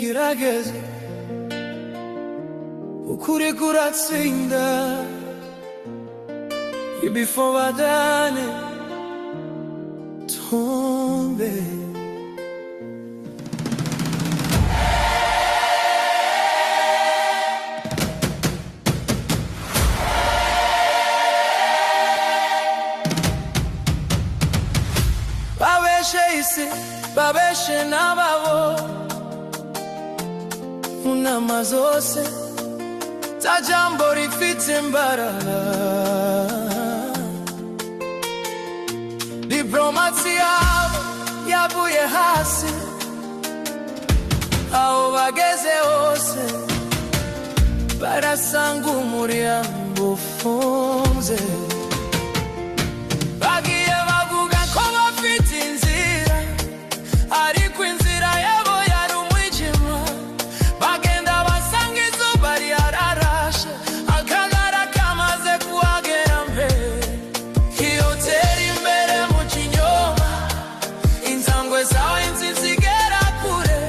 gerageze ukuri kuratsinda ibifobagane tombe babeshe isi babeshe n'ababo unama zose za jambo rifite imbaraga diplomasi yabo yavuye hasi aho bageze hose barasanga umuryango ufunze bagiye bavuga ko bafite inzira ariko inzira yabo yari umwijima bagenda basanga izuba ryararashe akagara kamaze kuhagera mbere hiyotera imbere mu kinyoma inzangwe zawe nzizigera kure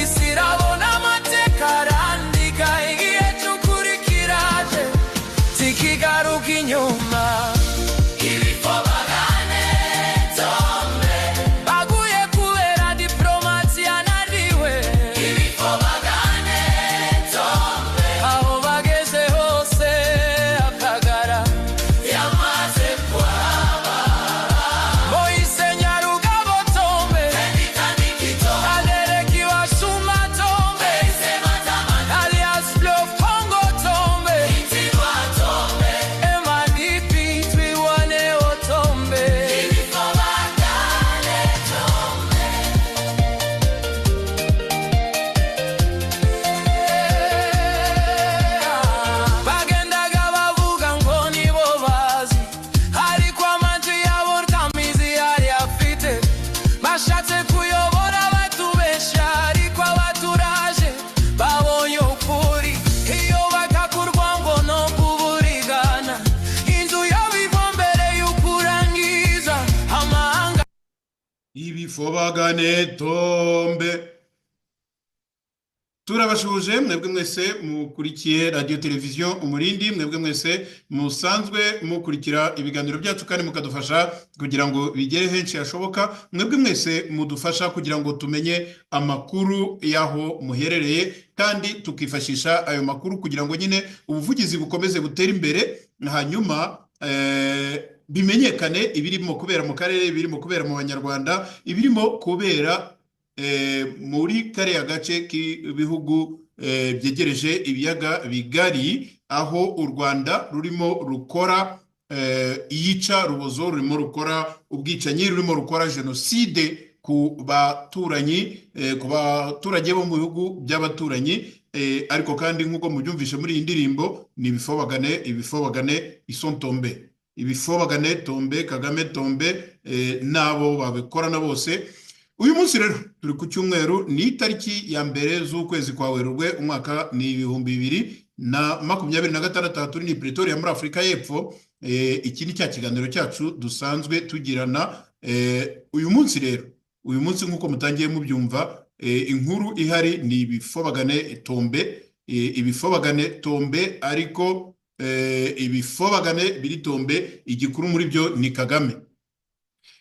isi irabona amateka arandika igihe cy'ukuri kiraje zikigaruka inyuma ibifobagane tombe. Turabashuje mwebwe mwese mukurikiye radio televiziyo Umurindi, mwebwe mwese musanzwe mukurikira ibiganiro byacu kandi mukadufasha kugira ngo bigere henshi hashoboka, mwebwe mwese mudufasha kugira ngo tumenye amakuru yaho muherereye kandi tukifashisha ayo makuru kugira ngo nyine ubuvugizi bukomeze butera imbere, hanyuma bimenyekane ibirimo kubera mu karere, ibirimo kubera mu banyarwanda, ibirimo kubera muri kariya gace k'ibihugu byegereje ibiyaga bigari, aho u Rwanda rurimo rukora iyica rubozo, rurimo rukora ubwicanyi, rurimo rukora jenoside ku baturanyi, ku baturage bo mu bihugu by'abaturanyi, ariko kandi nk'uko mubyumvishe muri iyi ndirimbo ni ibifobagane isontombe, ibifobagane tombe, Kagame tombe, nabo babikorana bose. Uyu munsi rero turi ku cyumweru, ni itariki ya mbere z'ukwezi kwa Werurwe, umwaka ni 2026, turi ni Pretoria muri Afrika y'Epfo. Iki ni cya kiganiro cyacu dusanzwe tugirana. Uyu munsi rero, uyu munsi nk'uko mutangiye mubyumva, inkuru ihari ni ibifobagane tombe, ibifobagane tombe, ariko ibifobagane biri tombe, igikuru muri byo ni Kagame.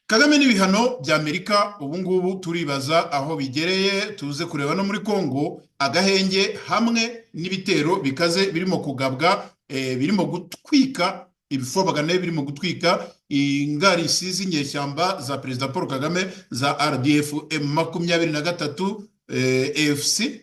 Kagame n'ibihano bya Amerika ubu ngubu turibaza aho bigereye, tuze kureba no muri Kongo agahenge hamwe n'ibitero bikaze birimo kugabwa, birimo gutwika ibifobagane, birimo gutwika ingarisi z'inyeshyamba za Perezida Paul Kagame za RDF M23 AFC,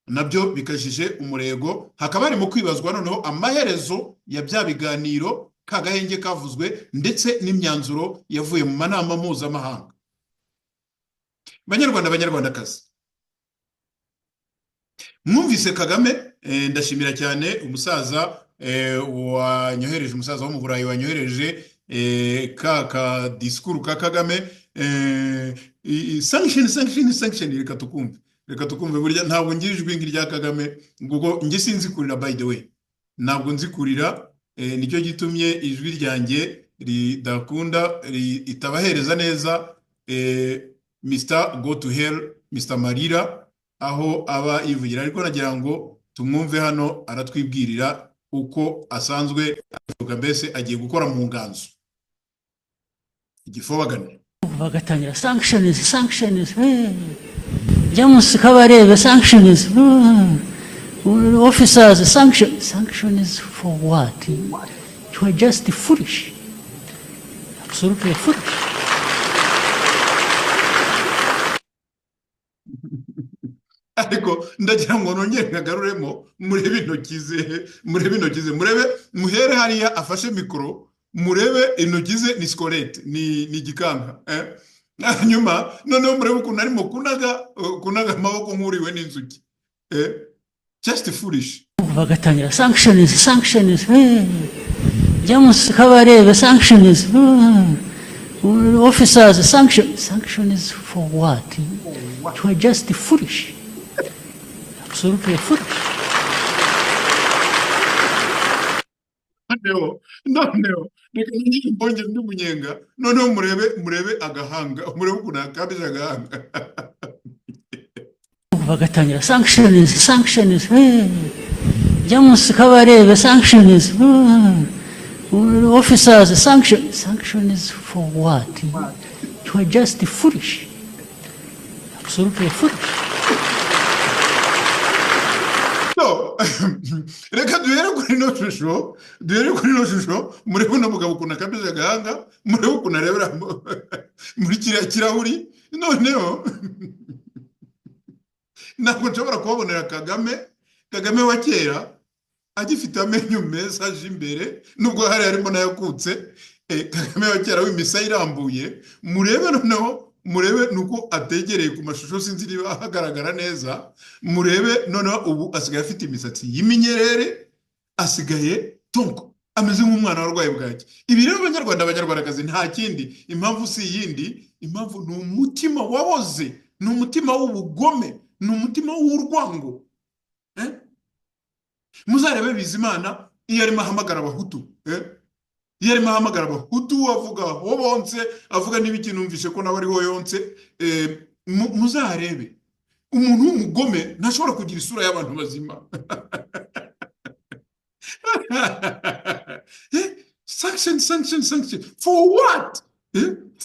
nabyo bikajije umurego. Hakaba harimo kwibazwa noneho amaherezo ya bya biganiro kagahenge kavuzwe ndetse n'imyanzuro yavuye mu manama mpuzamahanga. Banyarwanda, banyarwandakazi, mwumvise Kagame, ndashimira cyane umusaza wanyohereje, umusaza wo mu Burayi wanyohereje ka disikuru ka Kagame, sanction, reka tukumve burya ntabwo ngirijwe ngirya Kagame, ngugo nge sinzikurira, by the way ntabwo nzikurira, nicyo gitumye ijwi ryanjye ridakunda itabahereza neza. Mr. Go to Hell, Mr. Marira aho aba yivugira, ariko nagira ngo tumwumve hano aratwibwirira uko asanzwe avuga, mbese agiye gukora mu nganzo igifobagane. bagatangira sanctions James Kabarebe sanctions officers sanctions for what? You are just foolish, absolutely foolish. Ariko ndagira ngo nongere nkagaruremo murebe intoki ze, murebe muhere hariya afashe mikoro, murebe intoki ze ni skolete, ni igikanga hanyuma noneho murebe ukuntu arimo kunaga amaboko nk'uriwe n'inzuki. Just foolish. Bagatangira sanctions James Kabarebe sanctions officers sanctions for what? You are just foolish, absolutely foolish. Noneho reka nyine mbonye ndi munyenga, noneho murebe agahanga, murebe ukuntu akabije agahanga. Bagatangira sanctions James Kabarebe sanctions officers sanctions for what? You are just foolish, absolutely foolish. So, reka duhere kuri ino shusho, murebe uno mugabo ukuntu akabije agahanga, murebe ukuntu arebera muri kiriya kirahuri. Noneho ntabwo nshobora kubabonera Kagame wa kera agifite amenyo meza aje imbere, nubwo hari harimo n'ayakutse. Kagame wa kera w'imisaya irambuye, murebe noneho, murebe nuko ategereye ku mashusho, sinzi niba hagaragara neza. Murebe noneho ubu asigaye afite imisatsi y'iminyerere, asigaye tonko, ameze nk'umwana warwaye bwaki. Ibi rero abanyarwandakazi nta kindi, impamvu si yindi, impamvu ni umutima waboze, ni umutima w'ubugome, ni umutima w'urwango. Muzarebe Bizimana iyo arimo ahamagara abahutu, iyo arimo ahamagara abahutu avuga ho bonse, avuga n'ibiki numvishe ko nawe ariho yonse. Muzarebe umuntu w'umugome ntashobora kugira isura y'abantu bazima. Sanctions for what?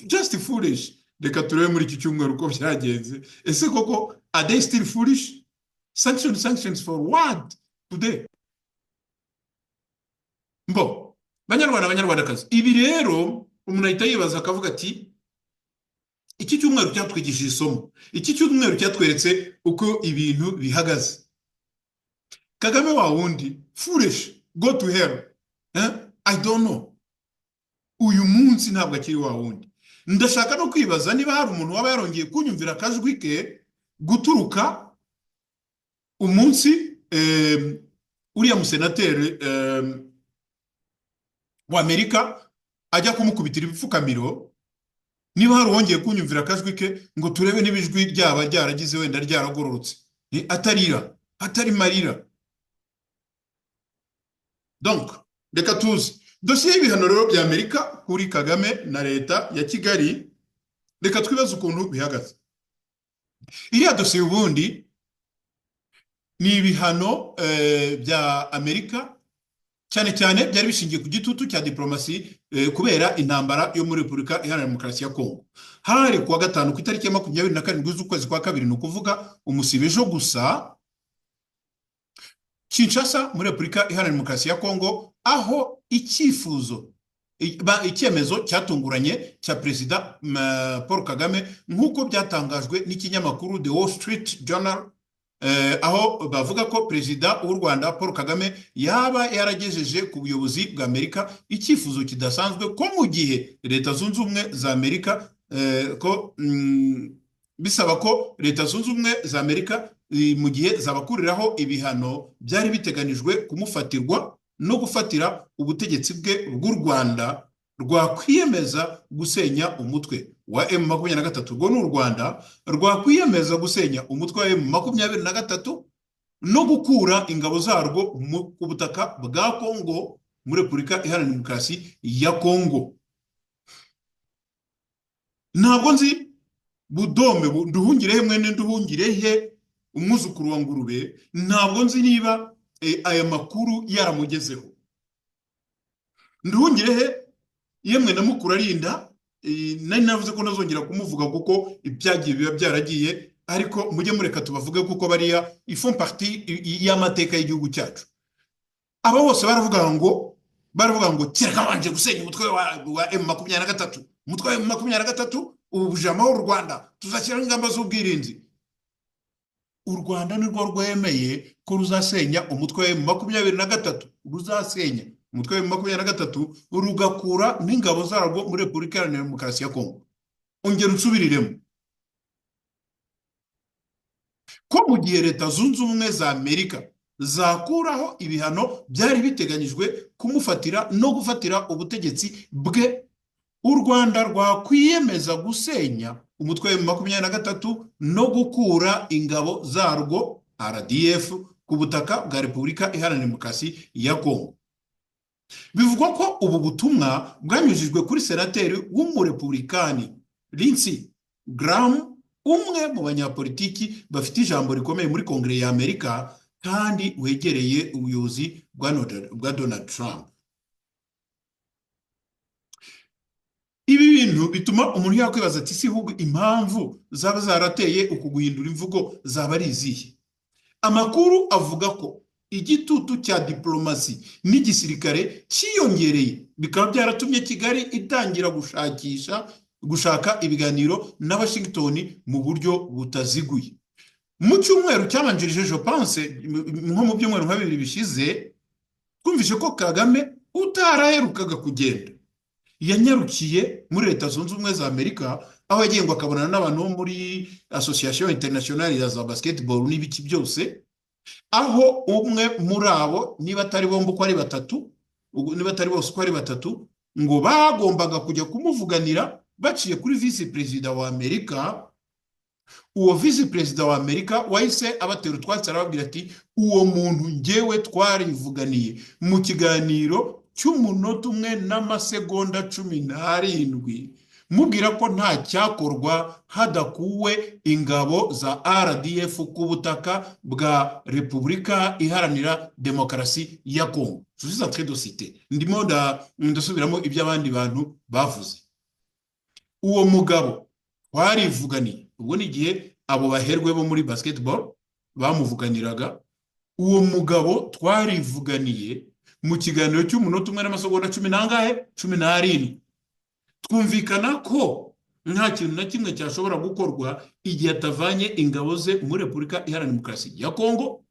Just foolish. Reka turebe muri iki cyumweru uko byagenze. Ese koko are they still foolish? Sanctions for what today? Banyarwandakazi, ibi rero umuntu ahita yibaza akavuga ati iki cyumweru cyatwigishije isomo, iki cyumweru cyatweretse uko ibintu bihagaze. Kagame wa wundi foolish, go to hell. I don't know. Uyu munsi ntabwo akiri wa wundi. Ndashaka no kwibaza niba hari umuntu waba yarongeye kunyumvira akajwi ke guturuka umunsi uriya musenateri wa Amerika ajya kumukubitira ibipfukamiro. Niba hari wongeye kunyumvira akajwi ke ngo turebe n'ibijwi ryaba ryaragize wenda ryaragororotse, atarira, atari marira. Donc reka tuzi dosiye y'ibihano rero bya Amerika kuri Kagame na leta ya Kigali, reka twibaze ukuntu bihagaze. Iriya dosiye ubundi ni ibihano bya Amerika cyane cyane byari bishingiye ku gitutu cya diplomasi kubera intambara yo muri Repubulika Iharanira Demokarasi ya Kongo. Hari kuwa gatanu ku itariki ya 27 z'ukwezi kwa kabiri, no kuvuga umusibejo gusa, Kinshasa muri Repubulika Iharanira Demokarasi ya Kongo, aho icyemezo cyatunguranye cya Perezida Paul Kagame nk'uko byatangajwe n'ikinyamakuru The Wall Street Journal, aho bavuga ko Perezida w'u Rwanda Paul Kagame yaba yaragejeje ku buyobozi bwa Amerika icyifuzo kidasanzwe ko mu gihe Leta Zunze Ubumwe za Amerika bisaba ko Leta Zunze Ubumwe za Amerika mu gihe zabakuriraho ibihano byari biteganijwe kumufatirwa no gufatira ubutegetsi bwe bw'u Rwanda rwakwiyemeza gusenya umutwe wa M23, rwo n'u Rwanda rwakwiyemeza gusenya umutwe wa M23 no gukura ingabo zarwo ku butaka bwa Kongo muri Repubulika Iharanira Demokarasi ya Kongo. Ntabwo nzi Budome nduhungirehe mwene nduhungirehe umwuzukuru wa Ngurube, ntabwo nzi niba aya makuru yaramugezeho. Nduhungirehe yemwe na mukuru arinda, nari navuze ko nazongera kumuvuga kuko ibyagiye biba byaragiye, ariko mujye mureka tubavuge kuko bariya ifont partie y'amateka y'igihugu cyacu. Aba bose baravuga ngo kirakabanje gusenya umutwe wa M23, umutwe wa M23 ubuje amahoro u Rwanda, tuzashyiraho ingamba z'ubwirinzi. U Rwanda nirwo rwemeye ko ruzasenya umutwe wa M23, ruzasenya umutwe wa M23 rugakura n'ingabo zarwo muri Repubulika Iharanira Demokarasi ya Kongo. Ongera unsubiriremo ko mu gihe Leta Zunze Ubumwe za Amerika zakuraho ibihano byari biteganyijwe kumufatira no gufatira ubutegetsi bwe, u Rwanda rwakwiyemeza gusenya umutwe wa M23 no gukura ingabo zarwo RDF ku butaka bwa Repubulika Iharanira Demokarasi ya Kongo. Bivugwa ko ubu butumwa bwanyujijwe kuri senateri w'umurepublikani Lindsey Graham, umwe mu banyapolitiki bafite ijambo rikomeye muri Kongere ya Amerika kandi wegereye ubuyobozi bwa Donald Trump. Ibi bintu bituma umuntu yakwibaza ati si ahubwo impamvu zaba zarateye uku guhindura imvugo zaba ari izihe? Amakuru avuga ko igitutu cya diplomasi n'igisirikare cyiyongereye, bikaba byaratumye Kigali itangira gushaka ibiganiro na Washington mu buryo butaziguye. Mu cyumweru cyabanjirije je pense nko mu byumweru nka 2 bishize, twumvise ko Kagame utaraherukaga kugenda yanyarukiye muri Leta Zunze Ubumwe za Amerika, aho yagiye ngo akabonana n'abantu bo muri Association Internationale ya Basketball n'ibiki byose, aho umwe muri abo niba atari bombi uko ari batatu, niba atari bose uko ari batatu, ngo bagombaga kujya kumuvuganira baciye kuri vice president wa Amerika. Uwo vice president wa Amerika wahise abatera utwatsi arababwira ati uwo muntu njyewe twarivuganiye mu kiganiro cy'umunota umwe n'amasegonda 17, mubwira ko nta cyakorwa hadakuwe ingabo za RDF ku butaka bwa Repubulika Iharanira Demokarasi ya Kongo. Je suis en train de citer, ndimo ndasubiramo iby'abandi bantu bavuze. Uwo mugabo warivuganiye, ubwo ni igihe abo baherwe bo muri basketball bamuvuganiraga, uwo mugabo twarivuganiye mu kiganiro cy'umunota umwe n'amasegonda 17, twumvikana ko nta kintu na kimwe cyashobora gukorwa igihe atavanye ingabo ze muri Repubulika Iharanira Demokarasi ya Kongo.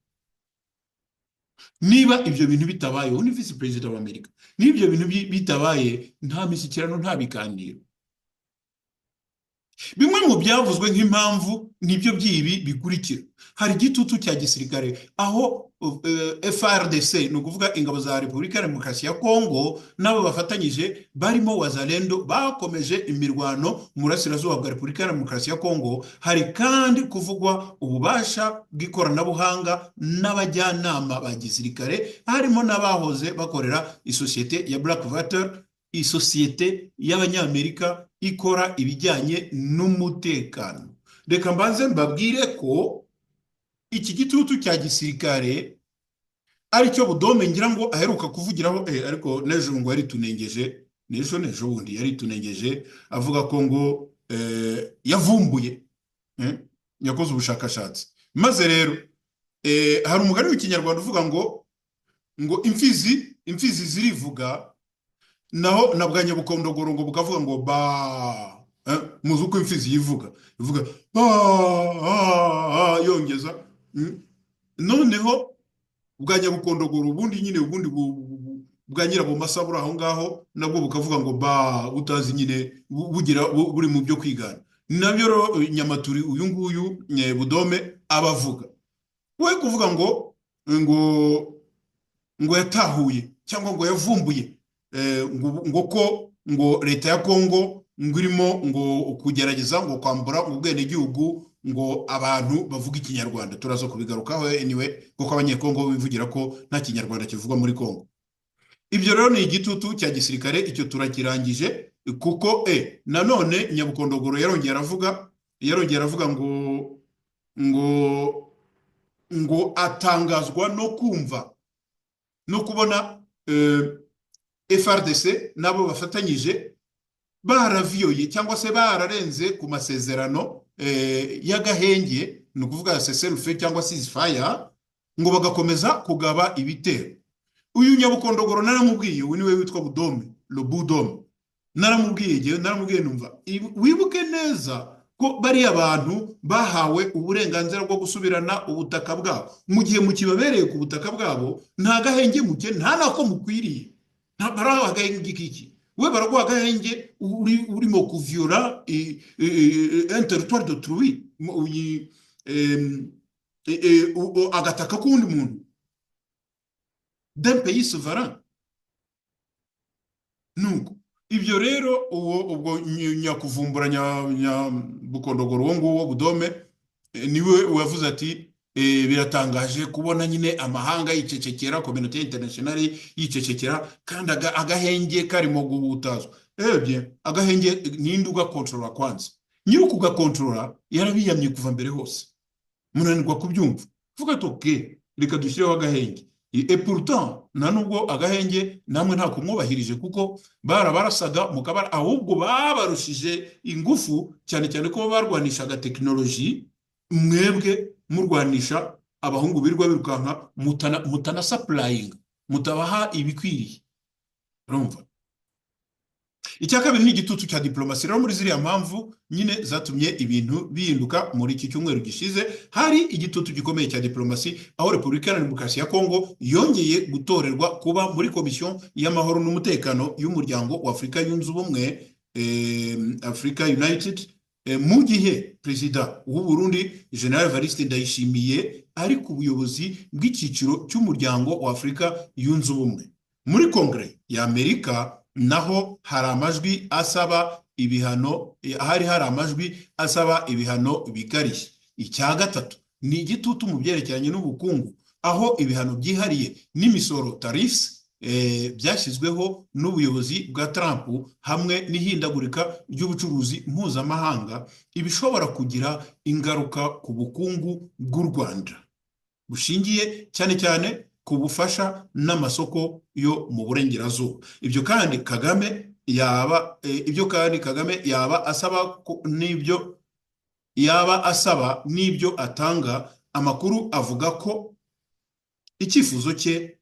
Niba ibyo bintu bitabaye, ni vice president wa Amerika, niba ibyo bintu bitabaye, nta mishyikirano, nta biganiro. Bimwe mu byavuzwe nk'impamvu nibyo byibi bikurikira. Hari igitutu cya gisirikare aho FARDC, ni ukuvuga ingabo za Repubulika ya Demokarasi ya Kongo, nabo bafatanyije barimo Wazalendo bakomeje imirwano mu burasirazuba bwa Repubulika ya Demokarasi ya Kongo. Hari kandi kuvugwa ububasha bw'ikoranabuhanga n'abajyanama ba gisirikare, harimo n'abahoze bakorera isosiyete ya Blackwater, isosiyete y'Abanyamerika ikora ibijyanye n'umutekano. Reka mbanze mbabwire ko iki gitutu cya gisirikare ari cyo Budome ngira ngo aheruka kuvugiraho, ariko nejo ngo yari tunengeje, nejo bundi yari tunengeje avuga ko ngo yavumbuye, yakoze ubushakashatsi. Maze rero hari umugani w'ikinyarwanda uvuga ngo imfizi zirivuga, naho na bwa Nyabukondogoro ngo bukavuga ngo ba, muzi uko imfizi yivuga, ivuga ba yongeza. Noneho bwa Nyabukondogoro ubundi nyine ubundi bwa Nyirabumasabura aho ngaho nabwo bukavuga ngo ba, utazi nyine bugira buri mu byo kwigana. Nabyo rero Nyamaturi uyu nguyu Budome abavuga, we kuvuga ngo yatahuye cyangwa ngo yavumbuye, ngo Leta ya Kongo ngo irimo ngo kugerageza ngo kwambura ubwene gihugu ngo abantu bavuga ikinyarwanda. Turazo kubigarukaho anyway, kuko abanyekongo bivugira ko nta kinyarwanda kivugwa muri Kongo. Ibyo rero ni igitutu cya gisirikare, icyo turakirangije. Kuko nanone Nyabukondogoro yarongera aravuga ngo atangazwa no kumva no kubona FRDC nabo bafatanyije baraviyoye cyangwa se bararenze ku masezerano y'agahenge, ni ukuvuga cessez-le-feu cyangwa ceasefire, ngo bagakomeza kugaba ibitero. Uyu Nyabukondogoro naramubwiye, uyu niwe witwa Budome, le Budome, naramubwiye numva wibuke neza ko bari abantu bahawe uburenganzira bwo gusubirana ubutaka bwabo, mu gihe mukibabereye ku butaka bwabo nta gahenge muke, nta nako mukwiriye, nta baraha agahenge kiki, we baraguha agahenge urimo kuviola un territoire d'autrui, agataka k'undi muntu d'un pays souverain. Nuko ibyo rero ubwo nyakuvumbura Nyabukondogoro uwo nguwo Budome niwe wavuze ati biratangaje kubona nyine amahanga yicecekera, communauté internationale yicecekera, kandi agahenge karimo guhutazwa. Bien, agahenge ninde ugakontrola kwanza? Nyiri kugakontrola yarabiyamye kuva mbere hose, munanirwa kubyumva, vuga ati okay, reka dushyireho agahenge. Et pourtant nta nubwo agahenge namwe nta kumwubahirije, kuko barasaga mukabara, ahubwo babarushije ingufu, cyane cyane ko barwanishaga tekinoloji, mwebwe murwanisha abahungu birwa birukanka mutana supplying, mutabaha ibikwiriye. Urumva? Icya kabiri ni igitutu cya diplomasi. Rero muri ziriya mpamvu nyine zatumye ibintu bihinduka muri iki cyumweru gishize, hari igitutu gikomeye cya diplomasi, aho Repubulika Iharanira Demokarasi ya Kongo yongeye gutorerwa kuba muri komisiyo y'amahoro n'umutekano y'umuryango wa Afurika yunze ubumwe, Africa United, mu gihe Perezida w'u Burundi General Evariste Ndayishimiye ari ku buyobozi bw'icyiciro cy'umuryango wa Afurika yunze ubumwe. Muri Kongere ya Amerika naho hari amajwi asaba ibihano, hari amajwi asaba ibihano bikarishye. Icya gatatu ni igitutu mu byerekeranye n'ubukungu, aho ibihano byihariye n'imisoro tariffs byashyizweho n'ubuyobozi bwa Trump hamwe n'ihindagurika ry'ubucuruzi mpuzamahanga, ibishobora kugira ingaruka ku bukungu bw'u Rwanda bushingiye cyane cyane ku bufasha n'amasoko yo mu burengerazuba. Ibyo kandi Kagame yaba asaba n'ibyo atanga. Amakuru avuga ko icyifuzo cye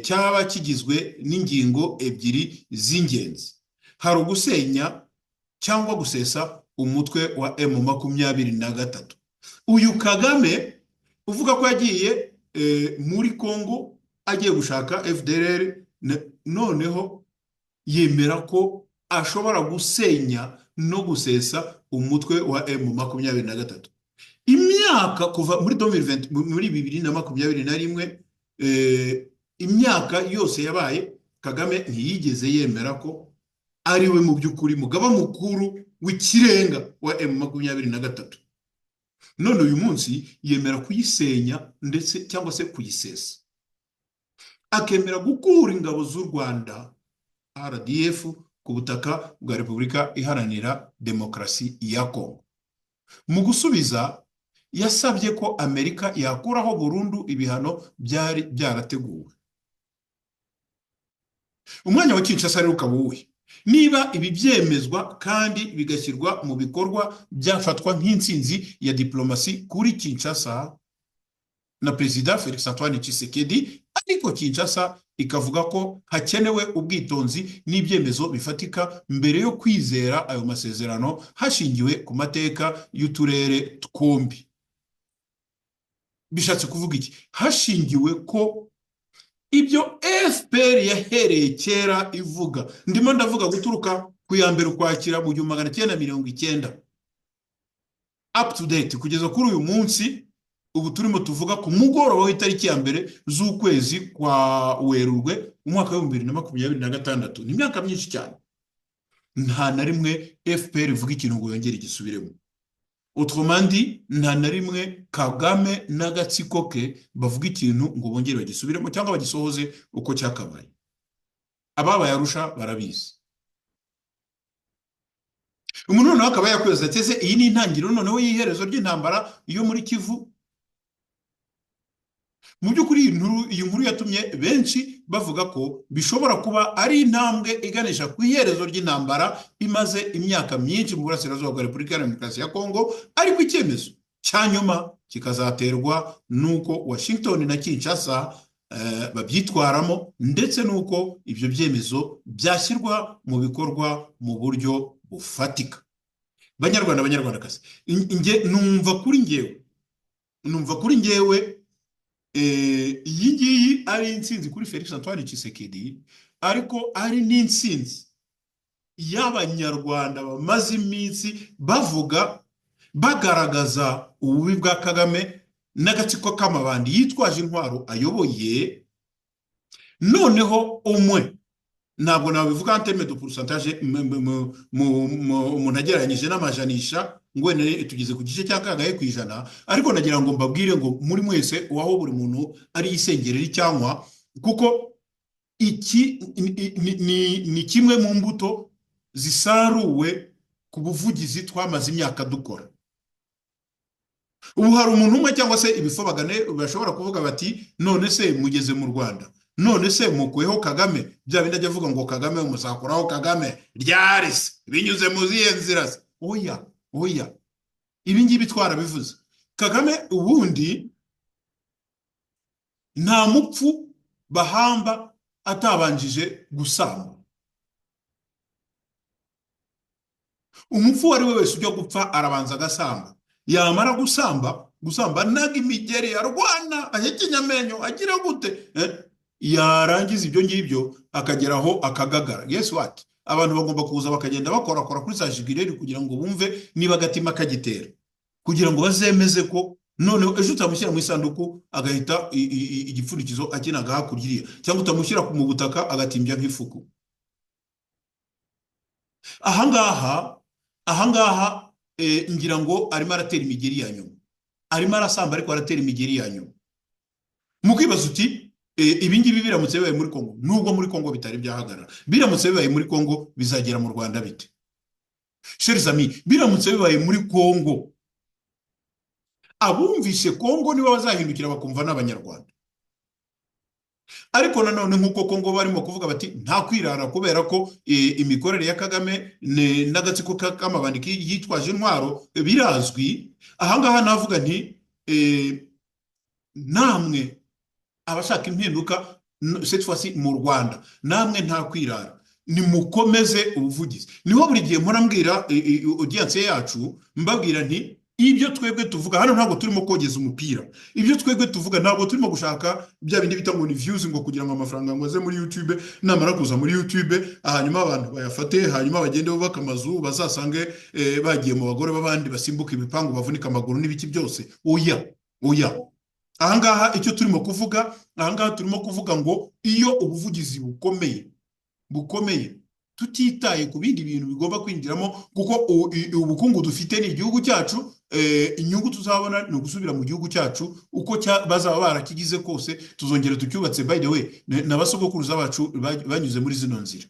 cyaba kigizwe n'ingingo ebyiri z'ingenzi. Hari ugusenya cyangwa gusesa umutwe wa M23. Uyu Kagame uvuga ko yagiye muri Kongo agiye gushaka FDLR, noneho yemera ko ashobora gusenya no gusesa umutwe wa M23. Imyaka kuva muri 2020, muri 2021, imyaka yose yabaye, Kagame ntiyigeze yemera ko ari we mu by'ukuri mugaba mukuru w'ikirenga wa M23. None uyu munsi yemera kuyisenya ndetse cyangwa se kuyisesa, akemera gukura ingabo z'u Rwanda RDF ku butaka bwa Repubulika Iharanira Demokarasi ya Kongo. Mu gusubiza, yasabye ko Amerika yakuraho burundu ibihano byari byarateguwe. Umwanya wa Kinshasa rero ukaba uwuhe? Niba ibi byemezwa kandi bigashyirwa mu bikorwa, byafatwa nk'intsinzi ya diplomasi kuri Kinshasa na Perezida Felix Antoine Tshisekedi, ariko Kinshasa ikavuga ko hakenewe ubwitonzi n'ibyemezo bifatika mbere yo kwizera ayo masezerano hashingiwe ku mateka y'uturere twombi. Bishatse kuvuga iki? Hashingiwe ko ibyo FPR yahereye kera ivuga, ndimo ndavuga guturuka ku ya mbere Ukwakira mu 1990 up to date kugeza kuri uyu munsi, ubu turimo tuvuga ku mugoroba w'itariki ya mbere z'ukwezi kwa Werurwe umwaka wa 2026. Ni imyaka myinshi cyane, nta na rimwe FPR ivuga ikintu ngo yongere igisubiremo. Autrement dit, nta na rimwe Kagame n'agatsiko ke bavuga ikintu ngo bongere bagisubiremo cyangwa bagisohoze uko cyakabaye. Ababaye Arusha barabizi. Umuntu noneho akaba yakweza ateze iyi ni intangiriro noneho y'iherezo ry'intambara yo muri Kivu. Mu by'ukuri iyi nkuru yatumye benshi bavuga ko bishobora kuba ari intambwe iganisha ku iherezo ry'intambara imaze imyaka myinshi mu burasirazuba bwa Repubulika ya Demokarasi ya Kongo, ariko icyemezo cya nyuma kikazaterwa n'uko Washington na Kinshasa babyitwaramo, ndetse n'uko ibyo byemezo byashyirwa mu bikorwa mu buryo bufatika. Banyarwanda, banyarwandakazi, numva kuri ngewe iyi ngiyi ari intsinzi kuri Felix Antoine Tshisekedi, ariko ari n'intsinzi y'Abanyarwanda bamaze iminsi bagaragaza ububi bwa Kagame n'agatsiko k'amabandi yitwaje intwaro ayoboye. Noneho umwe ntabwo nabivuga en terme de pourcentage umuntu agereranyije n'amajanisha ngo tugeze ku gice cya kangahe ku ijana, ariko nagira ngo mbabwire ngo muri mwese uwaho buri muntu ari isengereri cyangwa, kuko iki ni kimwe mu mbuto zisaruwe ku buvugizi twamaze imyaka dukora. Ubu hari umuntu umwe cyangwa se ibifobagane bashobora kuvuga bati none se mugeze mu Rwanda, none se mukuyeho Kagame, bya bindi ajya avuga ngo Kagame muzakoraho Kagame ryarese binyuze mu zihe nzira se? Oya, ibi ngibi twarabivuze. Kagame ubundi nta mupfu bahamba atabanjije gusamba. Umupfu wari we wese ujya gupfa arabanza agasamba, yamara gusamba naga imigeri arwana ahekenya amenyo agira gute, yarangiza ibyo ngibyo akageraho akagagara. Guess what? Abantu bagomba kuza bakagenda bakora kuri za jigireri kugira ngo bumve niba agatima kagitera, kugira ngo bazemeze ko none ejo utamushyira mu isanduku agahita igipfundikizo akinaga hakurya, cyangwa utamushyira mu butaka agatimbya nk'ifuku. Ahangaha ngira ngo arimo aratera imigeri ya nyuma, arimo arasamba ariko aratera imigeri ya nyuma. Mukibaza uti ibi ngibi biramutse bibaye muri Kongo, nubwo muri Kongo bitari byahagarara, biramutse bibaye muri Kongo bizagera mu Rwanda bite? Chers amis, biramutse bibaye muri Kongo, abumvishe Kongo nibo bazahindukira bakumva n'Abanyarwanda. Ariko nanone nk'uko Kongo barimo kuvuga bati nta kwirara, kubera ko imikorere ya Kagame n'agatsiko k'amabandi yitwaje intwaro birazwi. Ahangaha navuga nti namwe abashaka impinduka cette fois-ci mu Rwanda, namwe nta kwirara, nimukomeze ubuvugizi. Niho buri gihe mpora mbwira audience yacu, mbabwira nti ibyo twebwe tuvuga hano ntabwo turimo kogeza umupira. Ibyo twebwe tuvuga ntabwo turimo gushaka bya bindi bita ngo ni views ngo kugira ngo amafaranga ngoze muri YouTube, namara kuza muri YouTube hanyuma abantu bayafate, hanyuma bagende bubaka amazu bazasange bagiye mu bagore babandi basimbuka ibipangu bavunika amaguru n'ibiki byose. Oya. Ahangaha icyo turimo kuvuga, turimo kuvuga ngo iyo ubuvugizi bukomeye tutitaye ku bindi bintu bigomba kwinjiramo, kuko ubukungu dufite ni igihugu cyacu, inyungu tuzabona ni ugusubira mu gihugu cyacu uko bazaba barakigize kose, tuzongera tucyubatse. By the way, n'abasogokuruza bacu banyuze muri zino nzira.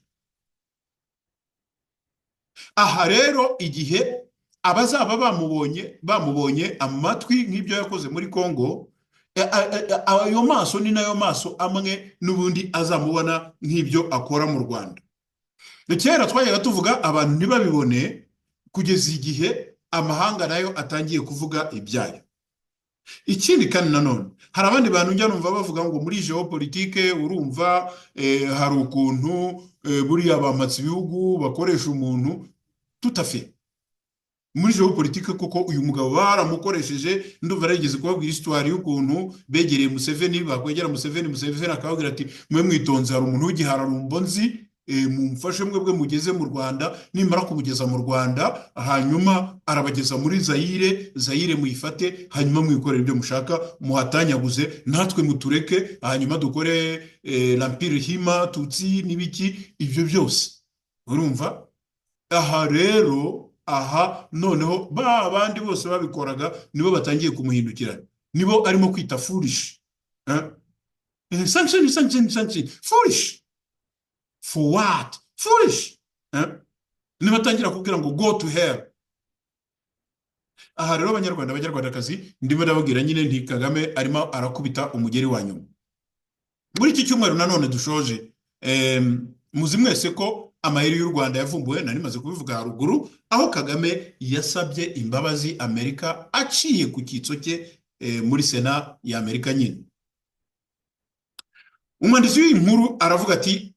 Aha rero igihe abazaba bamubonye amatwi nk'ibyo yakoze muri Kongo, ayo maso ni nayo maso amwe n'ubundi azamubona nk'ibyo akora mu Rwanda. Kera twajyaga tuvuga abantu ntibabibone, kugeza igihe amahanga nayo atangiye kuvuga ibyayo. Ikindi kandi nanone hari abandi bantu njya numva bavuga ngo muri geopolitike urumva hari ukuntu buriya bamatse ibihugu bakoresha umuntu. Tutafe muri geopolitike kuko uyu mugabo baramukoresheje, ndumva yarigeze kubabwira histoire y'ukuntu begereye Museveni, bakwegera Museveni akababwira ati mwe mwitonze, hari umuntu w'igihararumbo nzi, mumfashe mwebwe mugeze mu Rwanda, nimara kumugeza mu Rwanda hanyuma arabageza muri Zaire muyifate, hanyuma mwikorera ibyo mushaka, muhatanyaguze, natwe mutureke, hanyuma dukore l'empire Hima Tutsi n'ibiki ibyo byose. Urumva? Aha noneho bandi bose babikoraga nibo batangiye kumuhindukira, nibo arimo kwita foolish. Sanction foolish. For what? Foolish. Nibatangira kubwira ngo go to hell. aha rero abanyarwandakazi ndimo ndababwira nyine nti Kagame arimo arakubita umugeri wa nyuma. Muri iki cyumweru nanone dushoje, muzi mwese ko amayeri y'u Rwanda yavumbuwe, nari maze kubivuga haruguru, aho Kagame yasabye imbabazi Amerika aciye ku cyitso cye muri Sena ya Amerika nyine. Umwanditsi w'inkuru aravuga ati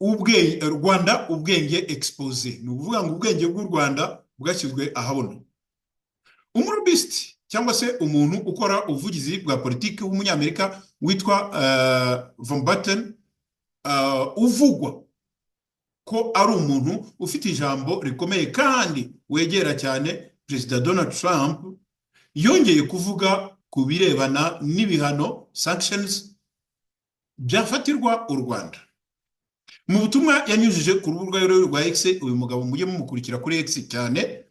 Rwanda ubwenge expose, ni ukuvuga ngo ubwenge bw'u Rwanda bwashyizwe ahabona. Umurobisiti cyangwa se umuntu ukora ubuvugizi bwa politiki w'umunyamerika witwa Von Batten, uvugwa ko ari umuntu ufite ijambo rikomeye kandi wegera cyane Perezida Donald Trump, yongeye kuvuga ku birebana n'ibihano sanctions byafatirwa u Rwanda. Mu butumwa yanyujije ku rubuga rwa X, uyu mugabo mujye mumukurikira kuri X cyane,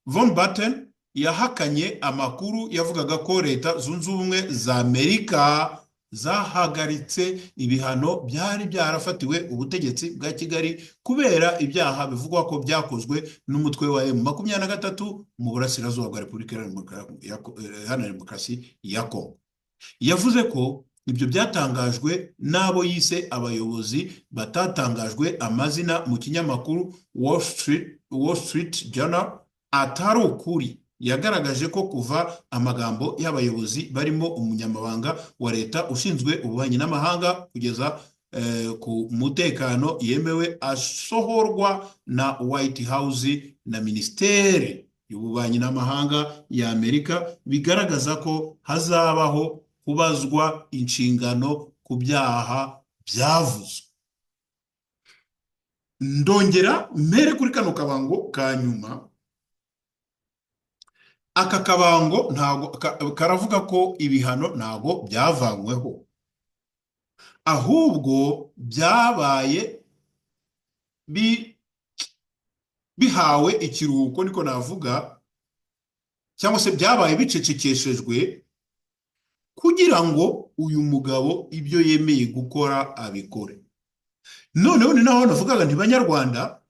Von Batten yahakanye amakuru yavugaga ko Leta Zunze Ubumwe za Amerika zahagaritse ibihano byari byarafatiwe ubutegetsi bwa Kigali kubera ibyaha bivugwa ko byakozwe n'umutwe wa M23 mu burasirazuba bwa Repubulika Iharanira Demokarasi ya Kongo. Yavuze ko ibyo byatangajwe n'abo yise abayobozi batatangajwe amazina mu kinyamakuru Wall Street Journal atari ukuri. Yagaragaje ko kuva amagambo y'abayobozi barimo umunyamabanga wa Leta ushinzwe ububanyi n'amahanga kugeza ku mutekano yemewe asohorwa na White House na Minisiteri y'ububanyi n'amahanga ya Amerika, bigaragaza ko hazabaho kubazwa inshingano ku byaha byavuzwe. Ndongera mpere kuri kano kabango ka nyuma. Aka kabango ntago karavuga ko ibihano ntago byavanyweho, ahubwo byabaye bihawe ikiruhuko, niko navuga, cyangwa se byabaye bicecekeshejwe kugira ngo uyu mugabo ibyo yemeye gukora abikore. Noneho ni naho navugaga nti Banyarwanda,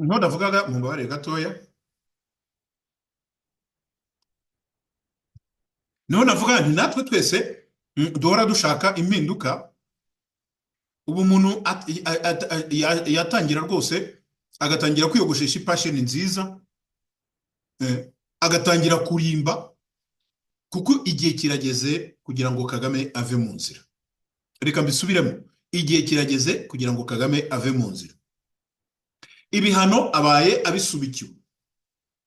niho navugaga mu mbabare gatoya, niho navugaga nti natwe twese duhora dushaka impinduka. Ubu umuntu yatangira rwose agatangira kwiyogoshesha ipasheni nziza, agatangira kurimba, kuko igihe kirageze kugira ngo Kagame ave mu nzira. Reka mbisubiremo, igihe kirageze kugira ngo Kagame ave mu nzira. Ibihano abaye abisubikiwe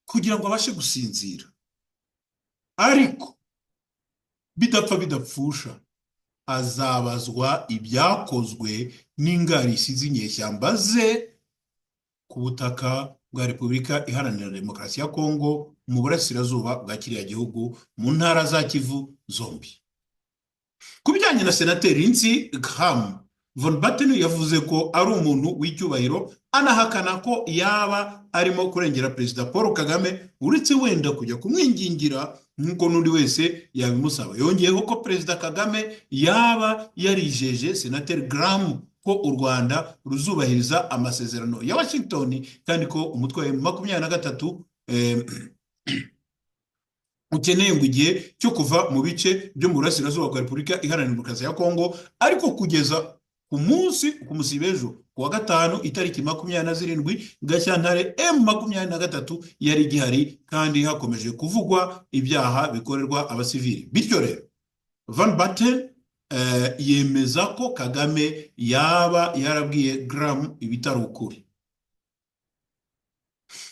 kugira ngo abashe gusinzira, ariko bidapfa bidapfusha azabazwa ibyakozwe n'ingarisi z'inyeshyamba ze ku butaka bwa Repubulika Iharanira Demokarasi ya Kongo, mu burasirazuba bwa kiriya gihugu, mu ntara za Kivu zombi. Ku bijyanye na Senateri Lindsey Graham, Von Batten yavuze ko ari umuntu w'icyubahiro, anahakana ko yaba arimo kurengera Perezida Paul Kagame, uretse wenda kujya kumwingingira nk'uko n'undi wese yabimusaba. Yongeyeho ko Perezida Kagame yaba yarijeje Senateri Graham ko u Rwanda ruzubahiriza amasezerano ya Washington, kandi ko umutwe wa 23 ukeneye ngo igihe cyo kuva mu bice byo mu burasirazuba bwa Repubulika Iharanira Demokarasi ya Kongo, ariko kugeza ku munsi ku musibejo kuwa gatanu itariki 27 Gashyantare M23 yari gihari, kandi hakomeje kuvugwa ibyaha bikorerwa abasivili. Bityo rero Van Batten yemeza ko Kagame yaba yarabwiye Graham ibitari ukuri.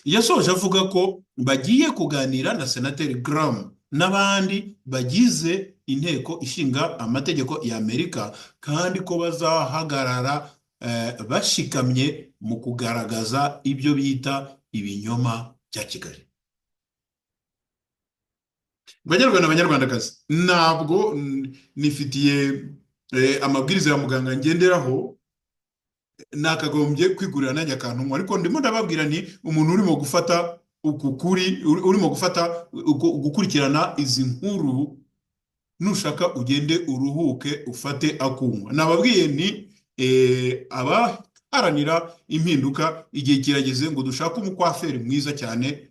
Yasoje avuga ko bagiye kuganira na Senateri Graham n'abandi bagize inteko ishinga amategeko ya Amerika, kandi ko bazahagarara bashikamye mu kugaragaza ibyo bita ibinyoma bya Kigali. Banyarwanda, Banyarwandakazi, ntabwo nifitiye amabwiriza ya muganga ngenderaho, nakagombye kwigurira nanjye akantu, ariko ndimo ndababwira ni umuntu urimo gufata ukukuri, urimo gufata gukurikirana izi nkuru, nushaka ugende uruhuke ufate akunywa. Nababwiye ni haranira impinduka. Igihe kirageze ngo dushake umukwaferi mwiza cyane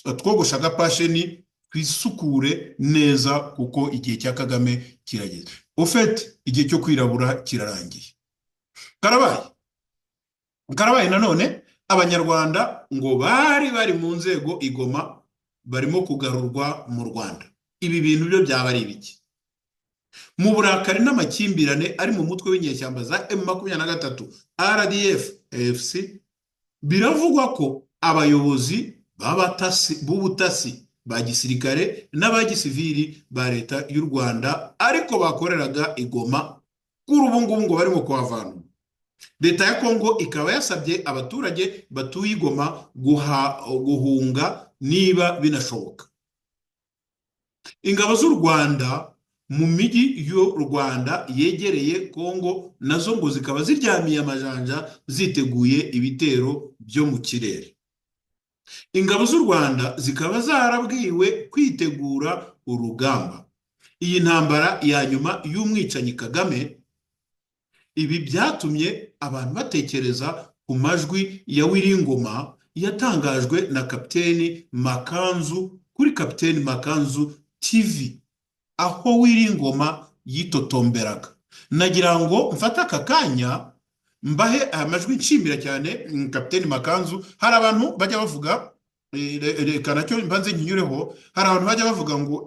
atwogosha agapasheni twisukure neza, kuko igihe cya Kagame kirageze. Ofete igihe cyo kwirabura kirarangiye. Karabaye nanone abanyarwanda ngo bari mu nzego igoma barimo kugarurwa mu Rwanda. Ibi bintu byo byaba ari ibiki? Mu burakari n'amakimbirane ari mu mutwe w'inyeshyamba za M23 RDF FC, biravugwa ko abayobozi b'ubutasi ba gisirikare n'abagisivili ba leta y'u Rwanda ariko bakoreraga igoma kuri ubu ngubu ngo barimo kuhavana. Leta ya Kongo ikaba yasabye abaturage batuye igoma guhunga niba binashoboka. Ingabo z'u Rwanda mu migi y'u Rwanda yegereye Kongo nazo ngo zikaba ziryamiye amajanja ziteguye ibitero byo mu kirere. Ingabo z'u Rwanda zikaba zarabwiwe kwitegura urugamba. Iyi ntambara ya nyuma y'umwicanyi Kagame, ibi byatumye abantu batekereza ku majwi ya Wiringoma yatangajwe na Kapiteni Makanzu kuri Kapiteni Makanzu TV, aho Wiringoma yitotomberaga. Nagira ngo mfata aka kanya mbahe amajwi nshimira cyane Kapiteni Makanzu. Hari abantu bajya bavuga reka nacyo mbanze nyinyureho, hari abantu bajya bavuga ngo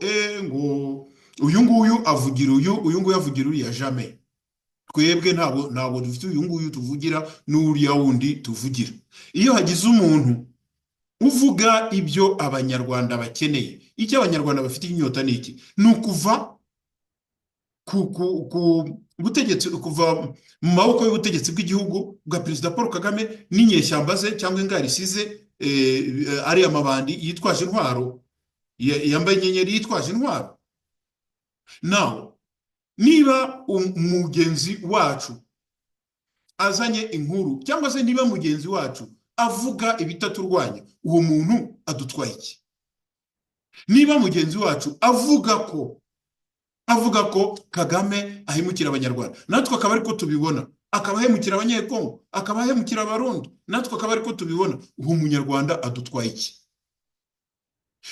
uyu nguyu avugira uyu nguyu avugira uriya jamais. Twebwe ntabwo dufite uyu nguyu tuvugira n'uriya wundi tuvugira. Iyo hagize umuntu uvuga ibyo abanyarwanda bakeneye, icyo abanyarwanda bafite inyota ni iki? Ni ukuva ku butegetsi, kuva mu maboko y'ubutegetsi bw'igihugu bwa Perezida Paul Kagame n'inyeshyamba ze cyangwa ingarisize ari amabandi yitwaje intwaro, yambaye inyenyeri yitwaje intwaro. Now niba umugenzi wacu azanye inkuru cyangwa se niba mugenzi wacu avuga ibitaturwanya, uwo muntu adutwaye iki? Niba mugenzi wacu avuga ko Kagame ahemukira abanyarwanda, natwe akaba ariko tubibona, akaba ahemukira abanyekongo, akaba ahemukira abarundi, natwe akaba ariko tubibona, uwo munyarwanda adutwaye iki?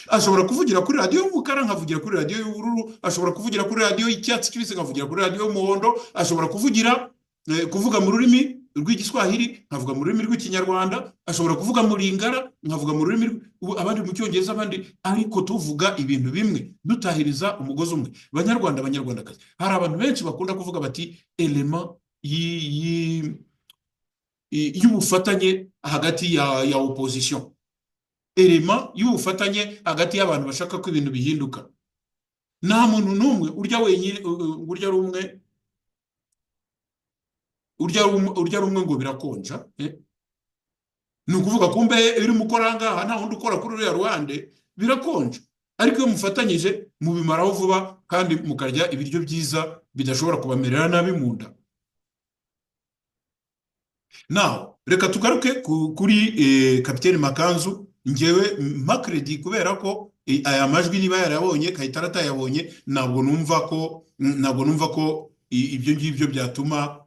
Ashobora kuvugira kuri radio y'umukara nkavugira kuri radio y'ubururu, ashobora kuvugira kuri radio y'icyatsi kibisi nkavugira kuri radio y'umuhondo, ashobora kuvuga mu rurimi rw'igiswahili nkavuga mu rurimi rw'ikinyarwanda, ashobora kuvuga mu lingala nkavuga mu rurimi abandi mu cyongereza, abandi ariko tuvuga ibintu bimwe, dutahiriza umugozi umwe. Banyarwandakazi, hari abantu benshi bakunda kuvuga bati element y'ubufatanye hagati ya opposition, element y'ubufatanye hagati y'abantu bashaka ko ibintu bihinduka. Nta muntu n'umwe urya wenyine, urya rumwe ngo birakonja. Ni ukuvuga kumbe iri mukoranga nta wundi ukora kuri uriya ruhande birakonja, ariko iyo mufatanyije mubimaraho vuba kandi mukarya ibiryo byiza bidashobora kubamerera nabi mu nda. Now reka tugaruke kuri Kapiteni Makanzu. Ngewe makredi kubera ko aya majwi niba yarabonye Kayitarata yabonye, ntabwo numva ko ibyo ngibyo byatuma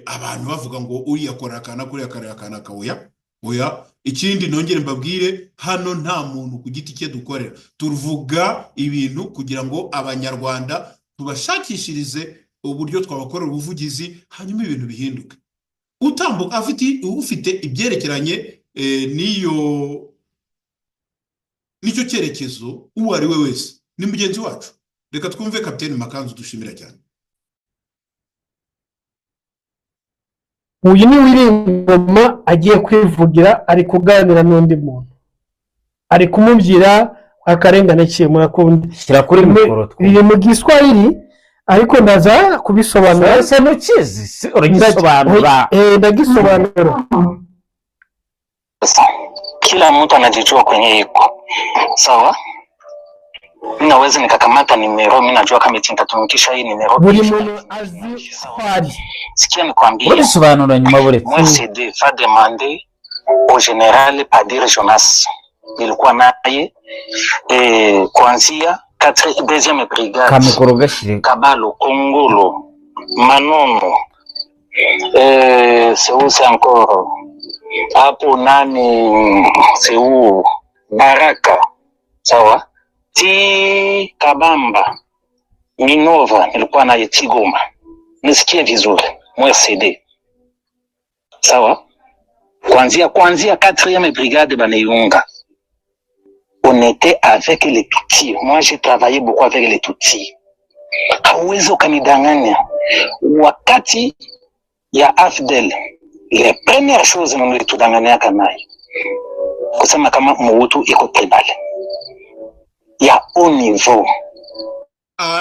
abantu bavuga ngo uri yakora akana kuri akana kaoya. Ikindi nongere mbabwire, hano nta muntu ku giti cye dukorera, tuvuga ibintu kugira ngo abanyarwanda tubashakishirize uburyo twabakorera ubuvugizi hanyuma ibintu bihinduke. Utambuka ufite ibyerekeranye nicyo cyerekezo uwo ari we wese ni mugenzi wacu. Reka twumve Kapiteni Makanzu dushimira cyane. Uyu ni Wiringoma agiye kwivugira, ari kuganira n'undi muntu, ari kumubwira akarengane kiye. Murakundi shyira kuri mikoro biri mu Giswahili ariko ndaza kubisobanura. Ese nukizi uragisobanura? Ndagisobanura. Kila mtu anajijua kwenye iko sawa. Mimi naweza nikakamata nimero, mimi najua kama nitatumikisha hii nimero. Buri muntu azi kwari. Sikia nikwambie. Urabisobanura nyuma bure. Moi CD fa demander au général Padiri Jonas. Nilikuwa naye kuanzia 2e brigade kamikoro gashire Kabalo, Kongolo, Manono c'est où c'est encore hapo nani c'est où Baraka sawa ti Kabamba Minova nilikuwa naye Tigoma nisikie vizuri CD sawa kuanzia 4e brigade banaiunga. On était avec les Tutsis. Moi, j'ai travaillé beaucoup avec les Tutsis. Hauwezi ukanidanganya. Wakati ya AFDL, les premières choses nilitudanganyaka nayo kusema kama Mobutu iko tribal ya au niveau.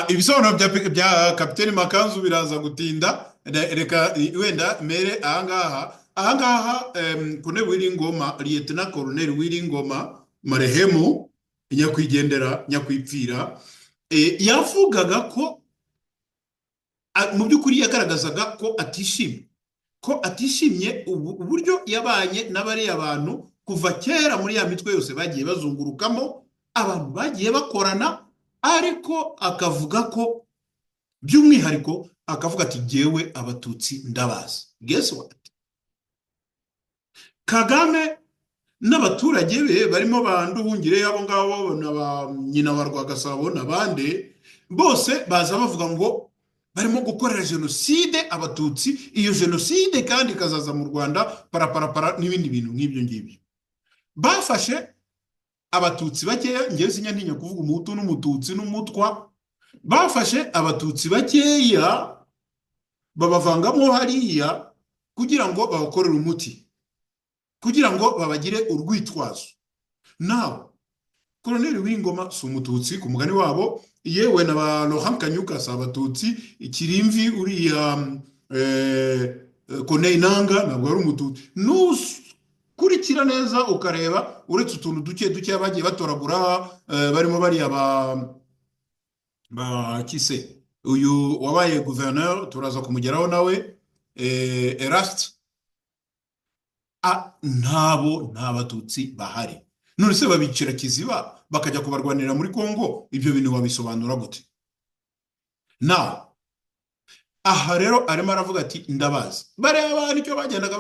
Ibisobanuro bya Kapiteni Makanzu biraza gutinda. Reka wenda mere ahangaha kune Wiringoma Lieutenant Colonel Wiringoma marehemu nyakwigendera nyakwipfira yavugaga ko mu byukuri yagaragazaga ko atishimye uburyo yabanye n'abari abantu kuva kera muri ya mitwe yose bagiye bazungurukamo abantu bagiye bakorana, ariko akavuga ko by'umwihariko akavuga ati jewe abatutsi ndabazi. Guess what? Kagame n'abaturage be barimo banduhungire yabo ngabo na nyina wa Rwagasabo nabande bose baza bavuga ngo barimo gukorera genocide abatutsi. Iyo genocide kandi kazaza mu Rwanda para n'ibindi bintu nk'ibyo ngibyo. Bafashe abatutsi bakeya, ngiye sinyantinya kuvuga umuhutu n'umututsi n'umutwa, bafashe abatutsi bakeya babavangamo hariya kugira ngo babakorere umuti, kugira ngo babagire urwitwazo. Nawe Colonel Wiringoma si umututsi ku mugani wabo, yewe na ba Laurent Kanyuka si abatutsi, Kirimvi uriya Corneille Nangaa ntabwo ari umututsi. Kurikira neza ukareba uretse utuntu duke bagiye batoragura barimo bariya ba kise uyu wabaye gouverneur turaza kumugeraho nawe Eraste ntabo n'abatutsi bahari. None se babicira kiziba bakajya kubarwanira muri Kongo, ibyo bintu wabisobanura gute? Na aha rero arimo aravuga ati ndabazi. Bare abantu icyo bagendaga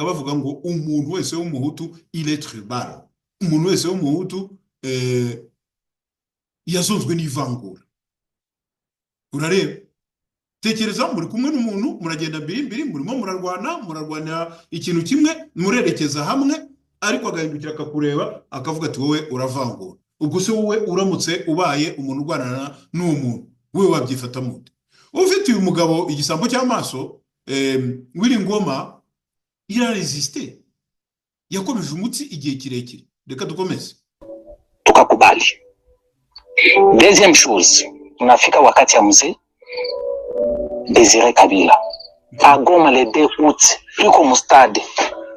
bavuga ngo umuntu wese w'umuhutu il est tribal, umuntu wese w'umuhutu yazonzwe n'ivangura. Urareba, tekereza muri kumwe n'umuntu muragenda mbiri murimo murarwana ikintu kimwe, murerekeza hamwe, ariko agahindukira akakureba akavuga ati wowe uravangura. Ubwo se wowe uramutse ubaye umuntu urwanana n'umuntu, wowe wabyifata mute? Ufite uyu mugabo igisambo cy'amaso Wiringoma iraresiste, yakomeje umutsi igihe kirekire. Reka dukomeze tukakubali. Deuxième chose, unafika wakati ya mzee Desire Kabila Goma le 2 août yuko mustadi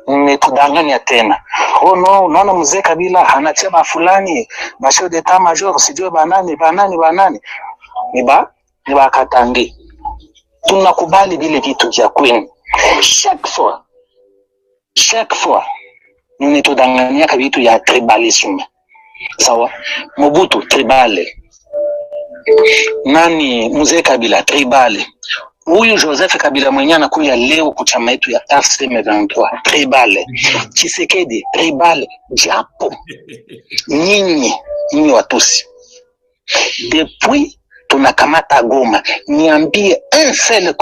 netudanganya tena. Oh no, unaona mzee Kabila anatia fulani basho d'etat major sijue banani ni bakatangi. Tunakubali vile vitu vya kwenu. Chaque fois netudanganya ka vitu ya tribalisme. Sawa? Mobutu tribale, nani mzee Kabila tribale, huyu Joseph Kabila mwenye anakuja leo kuchama yetu ya FCM23 tribale, Tshisekedi tribale, japo nyinyi watusi depuis tunakamata Goma, niambie un seul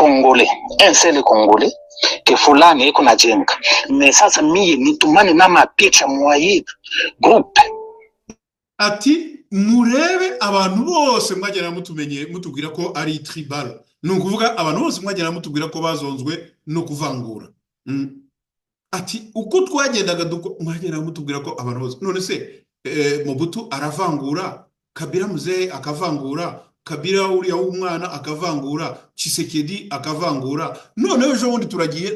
Congolais ke fulani iko na jenga. Mais sasa mimi nitumane na mapicha mwayi group ati murebe abantu bose mwagera mutubwira ko ari tribal. Nukuvuga abantu bose mwagera mutubwira ko bazonzwe no kuvangura. Ati uko twagendaga mwagera mutubwira ko abantu bose. None se Mobutu aravangura, Kabila mzee akavangura, Kabila uriya w'umwana akavangura, Tshisekedi akavangura. None ejo bundi turagiye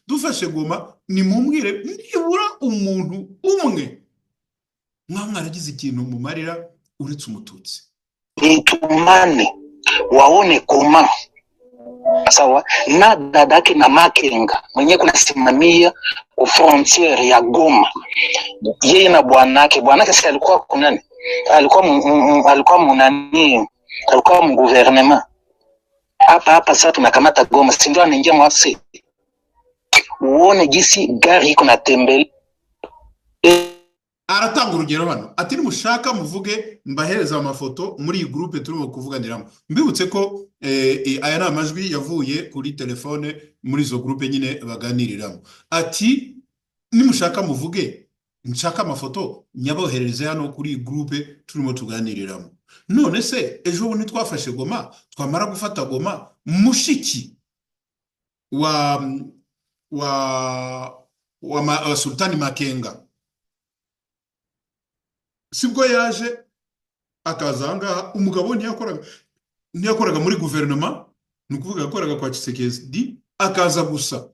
dufashe Goma ni mumbwire nibura umuntu umwe mwaragize ikintu mu marira uretse umututsi. Nitumane waone Goma sawa na dadake na Makenga mwenye kunasimamia ku frontiere ya Goma, yeye na bwanake si alikuwa kunani, alikuwa munani, alikuwa mu gouvernement hapa sasa tunakamata Goma, si ndio anaingia mwafsi. Uone gisi gari iko na tembele. Aratanga urugero hano ati nimushaka muvuge mbahereza amafoto muri iyi groupe turimo kuvuganiramo. Mbibutse ko aya ni amajwi yavuye kuri telefone muri zo groupe nyine baganiriramo. Ati nimushaka muvuge nshaka amafoto nyabohereze hano kuri iyi groupe turimo tuganiriramo. None se ejo bundi twafashe Goma, twamara gufata Goma, mushiki wa Sultani Makenga sibwo yaje akazanga umugabo ntiyakoraga muri guverinoma, nukuvuga yakoraga kwa Tshisekedi, akaza gusa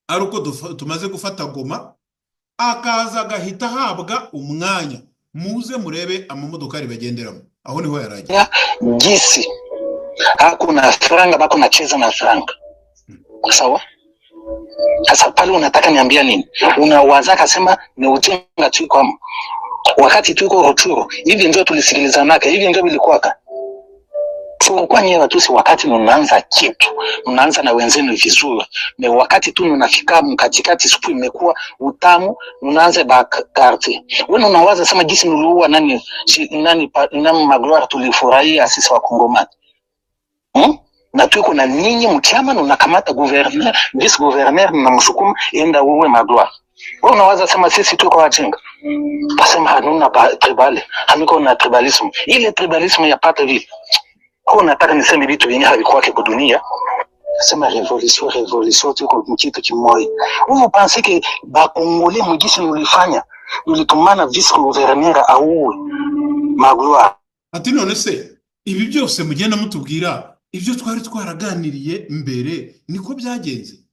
aruko tumaze gufata Goma, akaza gahita habwa umwanya muze murebe amamodokari bagenderamo. Aho niho yaragiye gisi hakuna franga bako nacheza na franga. Sawa? Sasa pale unataka niambia nini? Unawaza kasema ni ujinga tu kwa wakati tuko Rutshuru. Hivi ndio tulisikilizanaka, hivi ndio bilikuwaka. Kwa nyewe watu si wakati mnaanza kitu, mnaanza na wenzenu vizuri. Na wakati tu mnafika mkatikati siku imekuwa utamu, mnaanza bakarte. Wewe unawaza sema jinsi niliua nani Magloire tulifurahia sisi wa Kongomani. Na tuko na ninyi mchama na unakamata gouverneur, vice gouverneur na mshukumu enda uwe Magloire. Wewe unawaza sema sisi tuko wajinga. Basema hanuna tribali, hamiko na tribalism. Ile tribalism yapata vipi? Kwa nataka niseme vitu vyenye havikuwa kwa dunia. Sema revolution tuko mkitu kimoja. Wewe pense que ba Congolais mugisi nulifanya, nulitumana vice gouverneur au Magloire. Ati none se ibi byose mugenda mutubwira ibyo twari twaraganiriye mbere niko byagenze.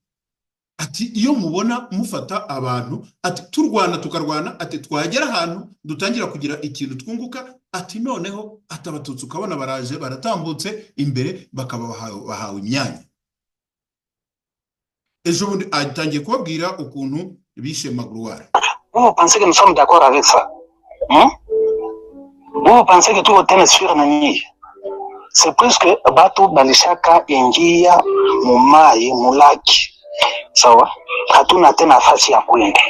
Ati iyo mubona mufata abantu ati turwana tukarwana, ati twagera ahantu dutangira kugira ikintu twunguka, ati noneho atabatutsi ukabona baraje baratambutse imbere bakaba bahawe imyanya. Ejo bundi atangiye kubabwira ukuntu bishe Magloire. Vous pensez que nous sommes d'accord avec ça? Vous pensez que tout est sûr na nyinyi? C'est plus que batu balishaka ingia mumai mulaki. Sawa? Hatuna tena nafasi ya kwenda.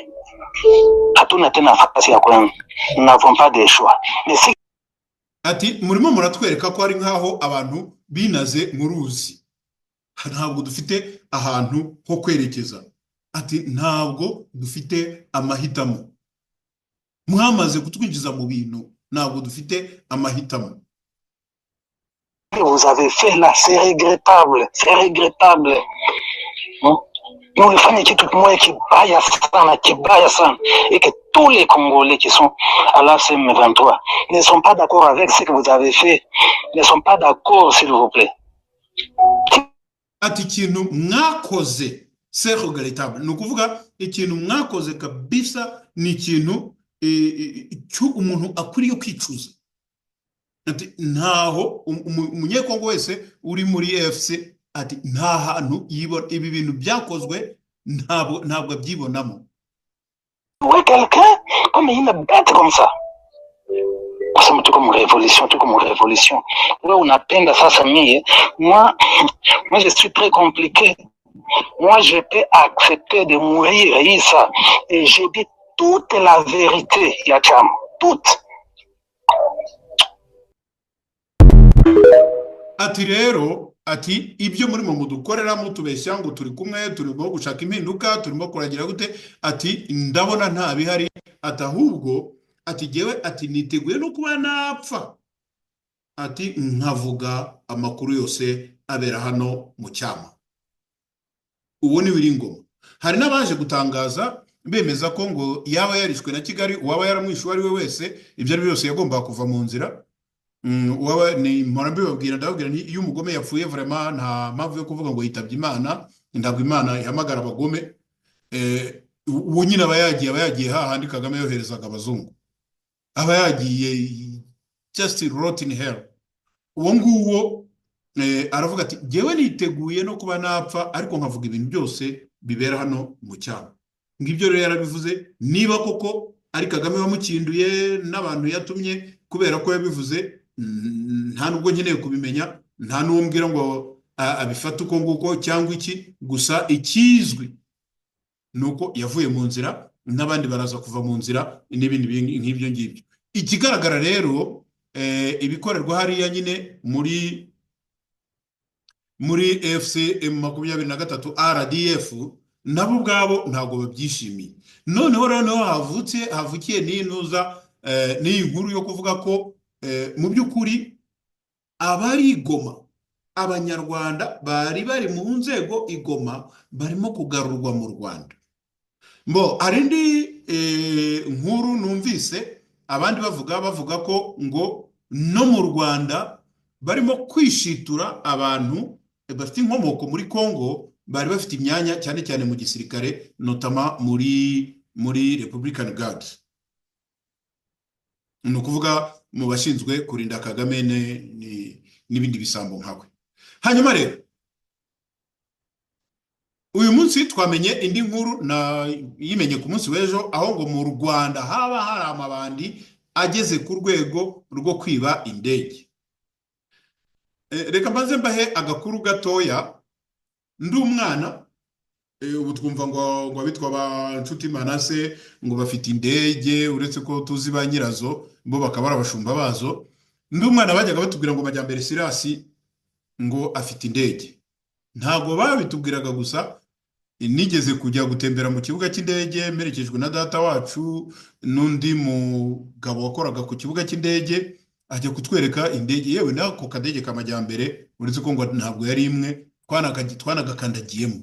Nous n'avons pas de choix. Mais si ati murimo muratwereka ko ari nkaho abantu binaze muruzi, ntabwo dufite ahantu ho kwerekeza. Ati ntabwo dufite amahitamo, mwamaze kutwinjiza mu bintu, ntabwo dufite amahitamo. vous avez fait là, c'est regrettable. Nous le faisons kitu kimoja kibaya sana, et que tous les Congolais qui sont à la CM23 ne sont pas d'accord avec ce que vous avez fait, ne sont pas d'accord, s'il vous plaît. Ati ikintu mwakoze c'est regrettable, nukuvuga ikintu mwakoze kabisa ni ikintu cyo umuntu akwiriye kwicuza. Ati ntaho umunyekongo wese uri muri FC ati nta hantu ibi bintu byakozwe ntabwo abyibonamo. Ouais, quelqu'un comme il me bête comme ça. Ça me tout comme révolution. Ouais, on appelle ça famille. Moi je suis très compliqué. Moi je peux accepter de mourir ça, et je dis toute la vérité, Yacham, toute. Ati rero ati ibyo muri mu mudukorera mutubeshya ngo turi kumwe, turimo gushaka impinduka, turimo kuragira gute, ati ndabona nta bihari, atahubwo ati jewe ati niteguye no kuba napfa, ati nkavuga amakuru yose abera hano mu cyama. Uwo ni Wiringoma. Hari nabaje gutangaza bemeza ko ngo yaba yarishwe na Kigali, uwaba yaramwishe ari we wese, ibyo ari byose yagomba kuva mu nzira. Uwaba ni mparambe babwira ndababwira ni iyo umugome yapfuye vraiment nta mpamvu yo kuvuga ngo yitabye Imana, ndabwo Imana ihamagara abagome. Uwo nyine abayagiye hahandi Kagame yoherezaga abazungu, abayagiye just rot in hell. Uwo nguwo aravuga ati jewe niteguye no kuba napfa, ariko nkavuga ibintu byose bibera hano mu cyama. Ngibyo rero yarabivuze, niba koko ari Kagame wamukinduye n'abantu yatumye kubera ko yabivuze, nta nubwo nkeneye kubimenya, nta n'umbwira ngo abifata uko nguko cyangwa iki, gusa ikizwi nuko yavuye mu nzira n'abandi baraza kuva mu nzira n'ibindi nk'ibyo ngibyo. Ikigaragara rero ibikorerwa hariya nyine muri FCM23 RDF nabo ubwabo ntabwo babyishimiye. Noneho havukiye n'intuza n'iyi nkuru yo kuvuga ko mu by'ukuri abari i Goma, abanyarwanda bari mu nzego i Goma barimo kugarurwa mu Rwanda. Hari indi nkuru numvise abandi bavuga ko ngo no mu Rwanda barimo kwishitura abantu bafite inkomoko muri Congo, bari bafite imyanya cyane cyane mu gisirikare, notama muri Republican Guard, ni ukuvuga mu bashinzwe kurinda Kagame n'ibindi bisambo nkawe. Hanyuma rero uyu munsi twamenye indi nkuru yimenye ku munsi w'ejo, aho ngo mu Rwanda haba hari amabandi ageze ku rwego rwo kwiba indege. Reka mbanze mbahe agakuru gatoya. Ndi umwana, ubu twumva ngo abitwa ba Nshuti Manase ngo bafite indege, uretse ko tuzi ba nyirazo bo bakaba ari abashumba bazo. Ndi umwana bajyaga batubwira ngo Majyambere Sirasi ngo afite indege. Ntabwo babitubwiraga gusa, nigeze kujya gutembera mu kibuga cy'indege merekejwe na data wacu n'undi mugabo wakoraga ku kibuga cy'indege, ajya kutwereka indege, yewe nako kadege ka Majyambere, uretse ko ngo ntabwo yari imwe, twanagakandagiyemo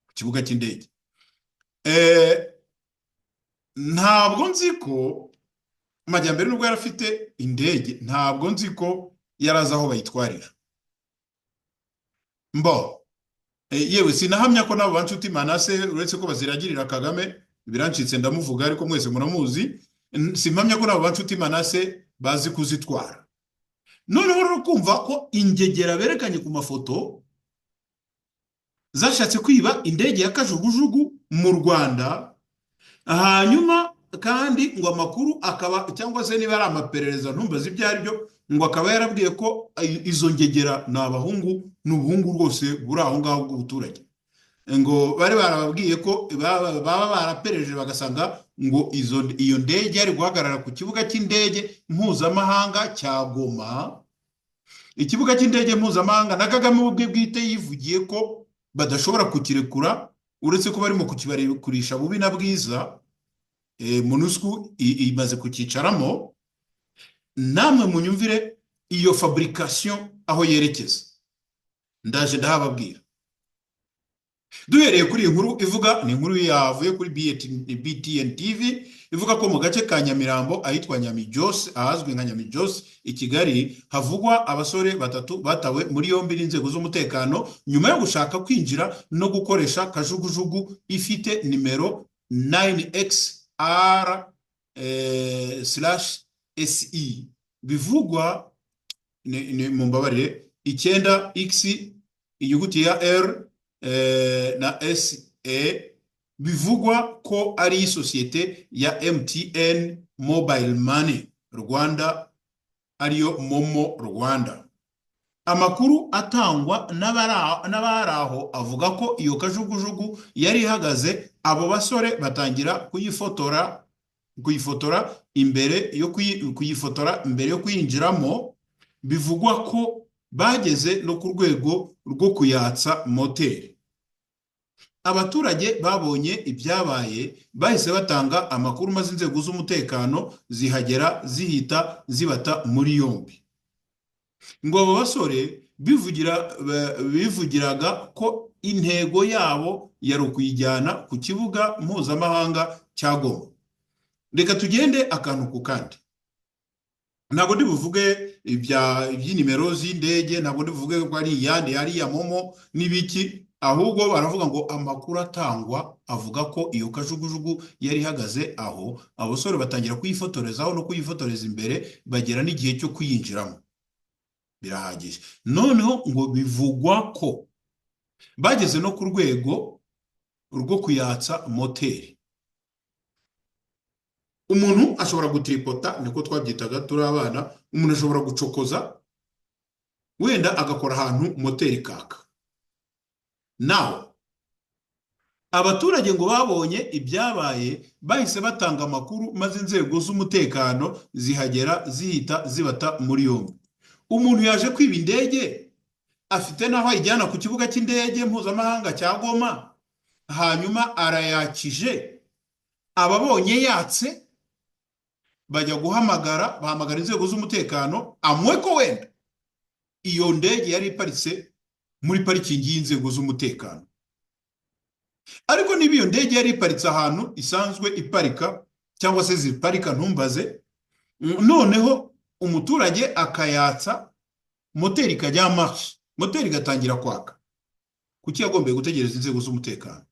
ku kibuga cy'indege. Ntabwo nzi ko Majyambere nubwo yari afite indege, ntabwo nzi ko yarazi aho bayitwarira. Yewe sinahamya ko nabo Nshuti Manase, uretse ko baziragirira Kagame, birancitse ndamuvuga ariko mwese muramuzi, simpamya ko nabo Nshuti Manase bazi kuzitwara. Noneho rero kumva ko ingegera berekanye ku mafoto zashatse kwiba indege ya kajugujugu mu Rwanda, hanyuma kandi ngo amakuru akaba, cyangwa se niba ari amaperereza ntumbaze ibyo ari byo, ngo akaba yarabwiye ko izo ngegera ni abahungu, n'ubuhungu rwose buri aho ngaho bw'ubuturage. Ngo bari barababwiye ko baba barapereje bagasanga ngo iyo ndege yari guhagarara ku kibuga cy'indege mpuzamahanga cya Goma. Ikibuga cy'indege mpuzamahanga na Kagame ubwe bwite yivugiye ko badashobora kukirekura, uretse ko barimo kukibarekurisha bubi na bwiza. MONUSCO imaze kukicaramo. Namwe munyumvire iyo fabrication aho yerekeza, ndaje ndahababwira. Duhereye kuri iyi nkuru ivuga, ni inkuru yavuye kuri BTN TV, ivuga ko mu gace ka Nyamirambo ahitwa Nyamijose, ahazwi nka Nyamijose i Kigali, havugwa abasore batatu batawe muri yombi n'inzego z'umutekano nyuma yo gushaka kwinjira no gukoresha kajugujugu ifite nimero 9XR/SE, bivugwa mu mbabarire 9X inyuguti ya R na SE, bivugwa ko ari isosiyete ya MTN Mobile Money Rwanda, ariyo Momo Rwanda. Amakuru atangwa n'abari aho avuga ko iyo kajugujugu yari ihagaze, abo basore batangira kuyifotora imbere yo kuyinjiramo. Bivugwa ko bageze no ku rwego rwo kuyatsa moteri. Abaturage babonye ibyabaye bahise batanga amakuru, maze inzego z'umutekano zihagera zihita zibata muri yombi. Ngo abo basore bivugiraga ko intego yabo yari ukuyijyana ku kibuga mpuzamahanga cya Goma. Reka tugende akantu ku kandi. Ntabwo ndi buvuge iby'inimero z'indege, ntabwo ndi buvuge ko ari iyandi, ari iya Momo n'ibiki, ahubwo baravuga ngo amakuru atangwa avuga ko iyo kajugujugu yari ihagaze aho. Abasore batangira kuyifotorezaho no kuyifotoreza imbere, bagera n'igihe cyo kuyinjiramo. Birahagije. Noneho ngo bivugwa ko bageze no ku rwego rwo kuyatsa moteri. Umuntu ashobora gutripota, niko twabyitaga turi abana, umuntu ashobora gucokoza wenda agakora ahantu moteri kaka. Nawe abaturage ngo babonye ibyabaye bahise batanga amakuru, maze inzego z'umutekano zihagera zihita zibata muri yombi. Umuntu yaje kwiba indege, afite naho ayijyana ku kibuga cy'indege mpuzamahanga cya Goma, hanyuma arayakije. Ababonye yatse bajya bahamagara inzego z'umutekano, amwe ko wenda iyo ndege yari iparitse muri parikingi y'inzego z'umutekano. Ariko niba iyo ndege yari iparitse ahantu isanzwe iparika cyangwa se ziparika ntumbaze, noneho umuturage akayatsa, moteri ikajya marche, moteri igatangira kwaka, kuki yagombye gutegereza inzego z'umutekano?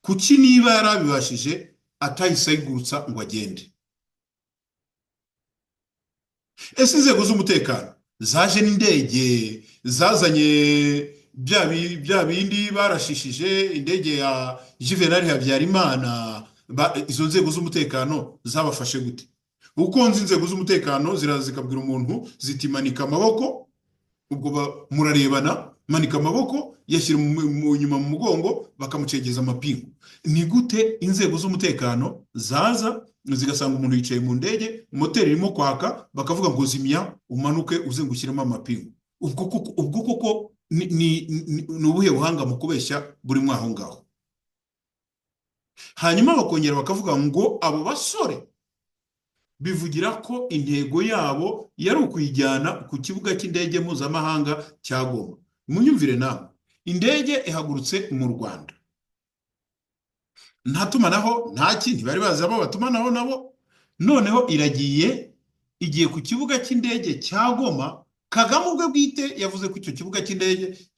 Kuki niba yarabibashije atayisayigurutsa ngo agende? Ese inzego z'umutekano zaje n'indege, zazanye bya bindi barashishije, indege ya Juvenal Habyarimana, izo nzego z'umutekano zabafashe gute? Uko nzi inzego z'umutekano ziraza zikabwira umuntu ziti manika amaboko, ubwo murarebana, manika amaboko, yashyira nyuma mu mugongo, bakamucegeza amapingu. Ni gute inzego z'umutekano zaza zigasanga umuntu yicaye mu ndege, moteri irimo kwaka, bakavuga ngo zimya umanuke uze ngushyiremo amapingu? Ubwo koko ni ubuhe buhanga mu kubeshya buri mwaho ngaho? Hanyuma bakongera bakavuga ngo abo basore bivugira ko intego yabo yari ukuyijyana ku kibuga cy'indege mpuzamahanga cya Goma. Munyumvire nawe, indege ihagurutse mu Rwanda, nta tumanaho, nta kindi bari bazi abo batumanaho nabo, noneho igiye ku kibuga cy'indege cya Goma. Kagame ubwe bwite yavuze ko icyo kibuga cy'indege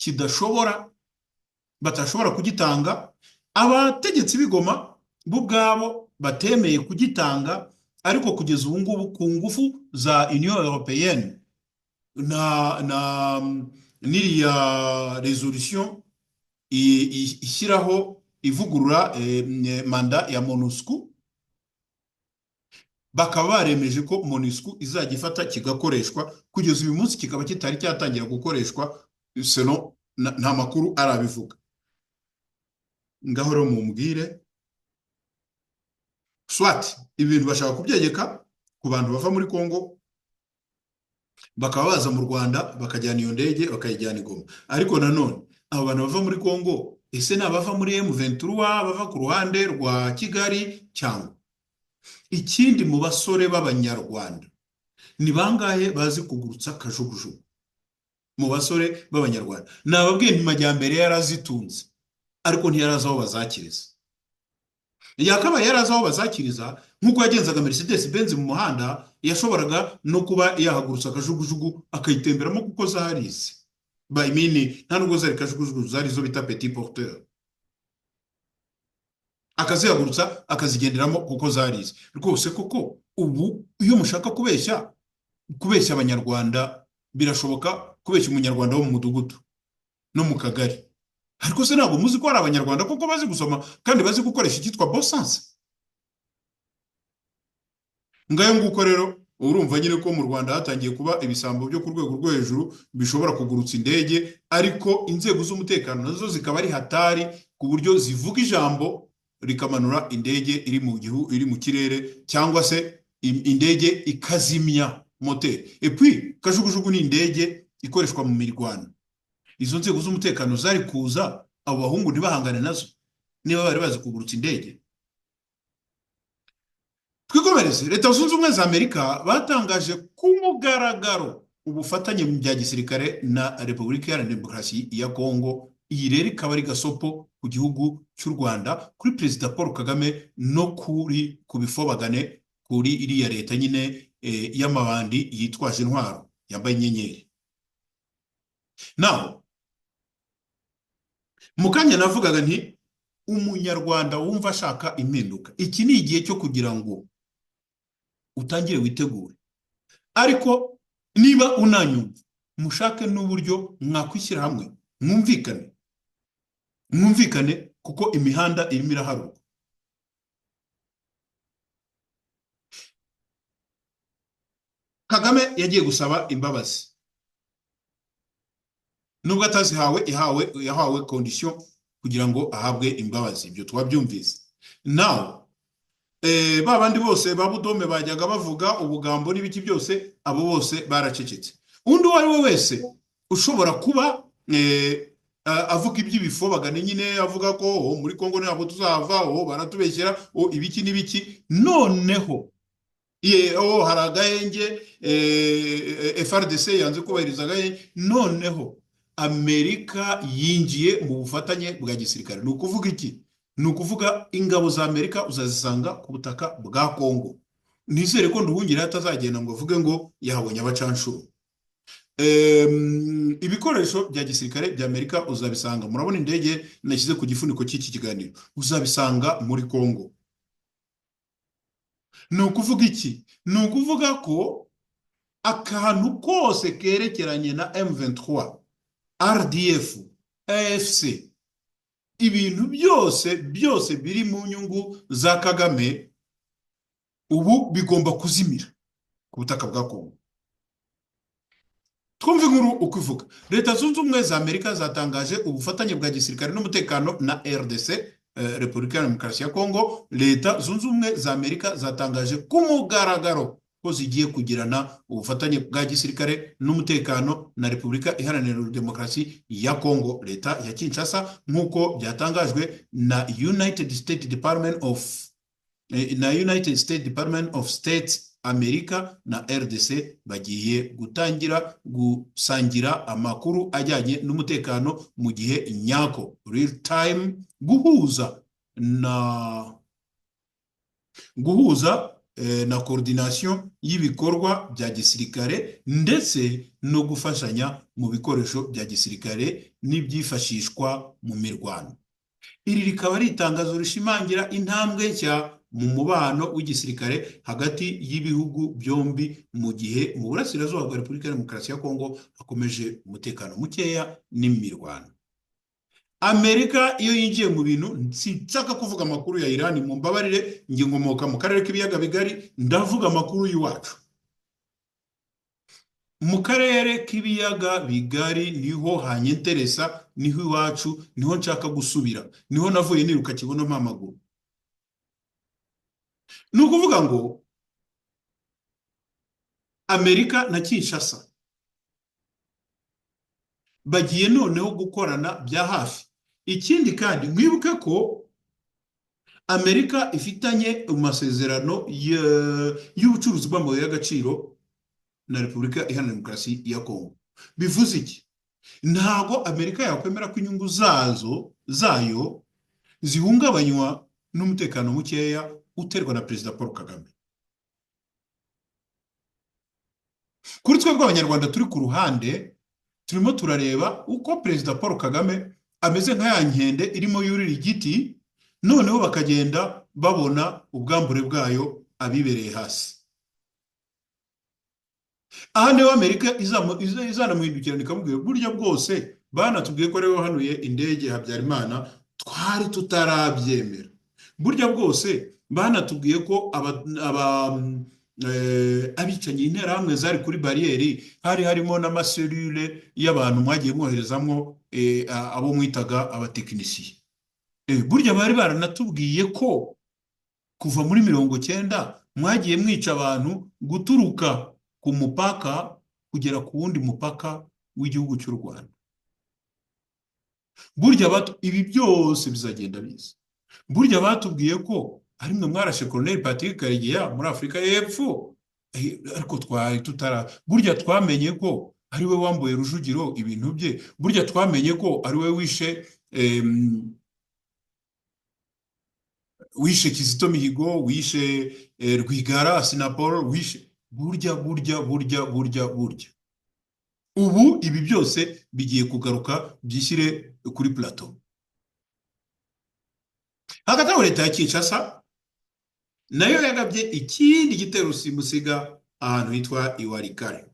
batashobora kugitanga. Abategetsi b'Igoma bo ubwabo batemeye kugitanga, ariko kugeza ubu ngubu ku ngufu za Union Européenne na n'iriya resolution ishyiraho ivugurura manda ya MONUSCO, bakaba baremeje ko MONUSCO izajya ifata kigakoreshwa. Kugeza uyu munsi kikaba kitari cyatangira gukoreshwa, selon nta makuru arabivuga. Ngaho rero mumbwire, swat ibintu bashaka kubyegeka ku bantu bava muri Kongo, bakaba baza mu Rwanda bakajyana iyo ndege bakayijyana i Goma. Ariko nanone abo bantu bava muri Kongo, ese n'abava muri M23 bava ku ruhande rwa Kigali cyangwa ikindi? Mu basore b'Abanyarwanda ni bangahe bazi kugurutsa kajugujugu? Mu basore b'Abanyarwanda nababwiye ntimajyambere yarazitunze, ariko ntiyaraza aho bazakiriza. Yakabaye yaraza aho bazakiriza, nk'uko yagenzaga Mercedes Benz mu muhanda, yashoboraga no kuba yahagurutsa kajugujugu akayitemberamo, kuko zaharize nta nubwo zari kajugujugu, zari zo bita petit porteur, akazihagurutsa akazigenderamo kuko zarize. Rwose koko ubu iyo mushaka kubeshya Abanyarwanda, birashoboka kubeshya umunyarwanda wo mu mudugudu no mu kagari. Ariko se ntabwo muzi ko hari Abanyarwanda koko bazi gusoma kandi bazi gukoresha icyitwa bon sens? Ngayo nguko rero urumva nyine ko mu Rwanda hatangiye kuba ibisambo byo ku rwego rwo hejuru bishobora kugurutsa indege, ariko inzego z'umutekano nazo zikaba ari hatari, ku buryo zivuga ijambo rikamanura indege iri mu kirere, cyangwa se indege ikazimya moteri. Et puis kajugujugu ni indege ikoreshwa mu mirwano. Izo nzego z'umutekano zari kuza abo bahungu ntibahangane nazo niba bari bazi kugurutsa indege. Twikomereze. Leta Zunze Ubumwe za Amerika batangaje ku mugaragaro ubufatanye mu bya gisirikare na Repubulika Iharanira Demokarasi ya Kongo. Iyi rero ikaba ari gasopo ku gihugu cy'u Rwanda, kuri Perezida Paul Kagame, no ku bifobagane kuri iriya leta nyine y'amabandi yitwaje intwaro yambaye inyenyeri. Naho mukanya navugaga nti umunyarwanda wumva ashaka impinduka, iki ni igihe cyo kugira ngo utangire witegure. Ariko niba unanyumva, mushake n'uburyo mwakwishyira hamwe, mwumvikane kuko imihanda irimo iraharuka. Kagame yagiye gusaba imbabazi nubwo atazihawe yahawe condition kugira ngo ahabwe imbabazi. Ibyo twabyumvise. Now babandi bose babudome bajyaga bavuga ubugambo n'ibiki byose, abo bose baracecetse. Undi wari we wese ushobora kuba avuga iby'ibifo bagane nyine avuga ko muri Kongo ntabwo tuzava, baratubeshyera, ibiki n'ibiki, noneho hari agahenge, FRDC yanze kubahiriza agahenge, noneho Amerika yinjiye mu bufatanye bwa gisirikare. Ni ukuvuga iki? Ni ukuvuga ingabo za Amerika uzazisanga ku butaka bwa Kongo. Nizere ko Nduhungira atazagenda ngo avuge ngo yahabonye abacanshuro. Ibikoresho bya gisirikare bya Amerika uzabisanga, murabona indege nashyize ku gifuniko cy'iki kiganiro, uzabisanga muri Kongo. Ni ukuvuga iki? Ni ukuvuga ko akantu kose kerekeranye na M23, RDF, AFC, ibintu byose biri mu nyungu za Kagame ubu bigomba kuzimira ku butaka bwa Kongo. Twumve inkuru uko ivuga. Leta Zunze Ubumwe za Amerika zatangaje ubufatanye bwa gisirikare n'umutekano na RDC, Repubulika ya Demokarasi ya Kongo. Leta Zunze Ubumwe za Amerika zatangaje ku mugaragaro ko zigiye kugirana ubufatanye bwa gisirikare n'umutekano na Repubulika Iharanira Demokarasi ya Kongo. Leta ya Kinshasa, nk'uko byatangajwe na United States Department of State Amerika na RDC, bagiye gutangira gusangira amakuru ajyanye n'umutekano mu gihe nyako, real time, guhuza na coordination y'ibikorwa bya gisirikare ndetse no gufashanya mu bikoresho bya gisirikare n'ibyifashishwa mu mirwano. Iri rikaba ari itangazo rishimangira intambwe nshya mu mubano w'igisirikare hagati y'ibihugu byombi mu gihe mu burasirazuba bwa Repubulika ya Demokarasi ya Kongo hakomeje umutekano mukeya n'imirwano. Amerika iyo yinjiye mu bintu, sinshaka kuvuga amakuru ya Iran, mu mbabarire, nge ngomoka mu karere k'ibiyaga bigari, ndavuga amakuru y'iwacu. Mu karere k'ibiyaga bigari niho hanyenteresa, niho iwacu, niho nshaka gusubira, niho navuye niruka kibono mpamaguru. Ni ukuvuga ngo Amerika na Kinshasa bagiye noneho gukorana bya hafi. Ikindi kandi mwibuke ko Amerika ifitanye amasezerano y'ubucuruzi bw'amabuye y'agaciro na Repubulika Iharanira Demokarasi ya Kongo. Bivuze iki? Ntabwo Amerika yakwemera ko inyungu zayo zihungabanywa n'umutekano mukeya uterwa na Perezida Paul Kagame. Kuri twebwe abanyarwanda turi ku ruhande, turimo turareba uko Perezida Paul Kagame ameze nka ya nkende irimo yurira igiti, noneho bakagenda babona ubwambure bwayo abibereye hasi. Aha niho Amerika izanamuhindukirana ikamubwira, burya bwose banatubwiye ko ariwe wahanuye indege Habyarimana, twari tutarabyemera. Burya bwose banatubwiye ko abicanyi interahamwe zari kuri bariyeri, hari harimo n'amaselule y'abantu mwagiye mwoherezamwo abo mwitaga abatekinisiye. Burya bari baranatubwiye ko kuva muri 90 mwagiye mwica abantu guturuka ku mupaka kugera ku wundi mupaka w'igihugu cy'u Rwanda. Burya ibi byose bizagenda biza. Burya batubwiye ko ari mwe mwarashe Colonel Patrick Karegeya muri Afurika y'Epfo, ariko twari burya twamenye ko ari we wambuye Rujugiro ibintu bye. Burya twamenye ko ari we wishe Kizito Mihigo, wishe Rwigara, Sinapol, wishe burya. Ubu ibi byose bigiye kugaruka byishyire kuri plateau. Hagati aho leta ya Kinshasa nayo yagabye ikindi gitero simusiga ahantu hitwa Iwarikare,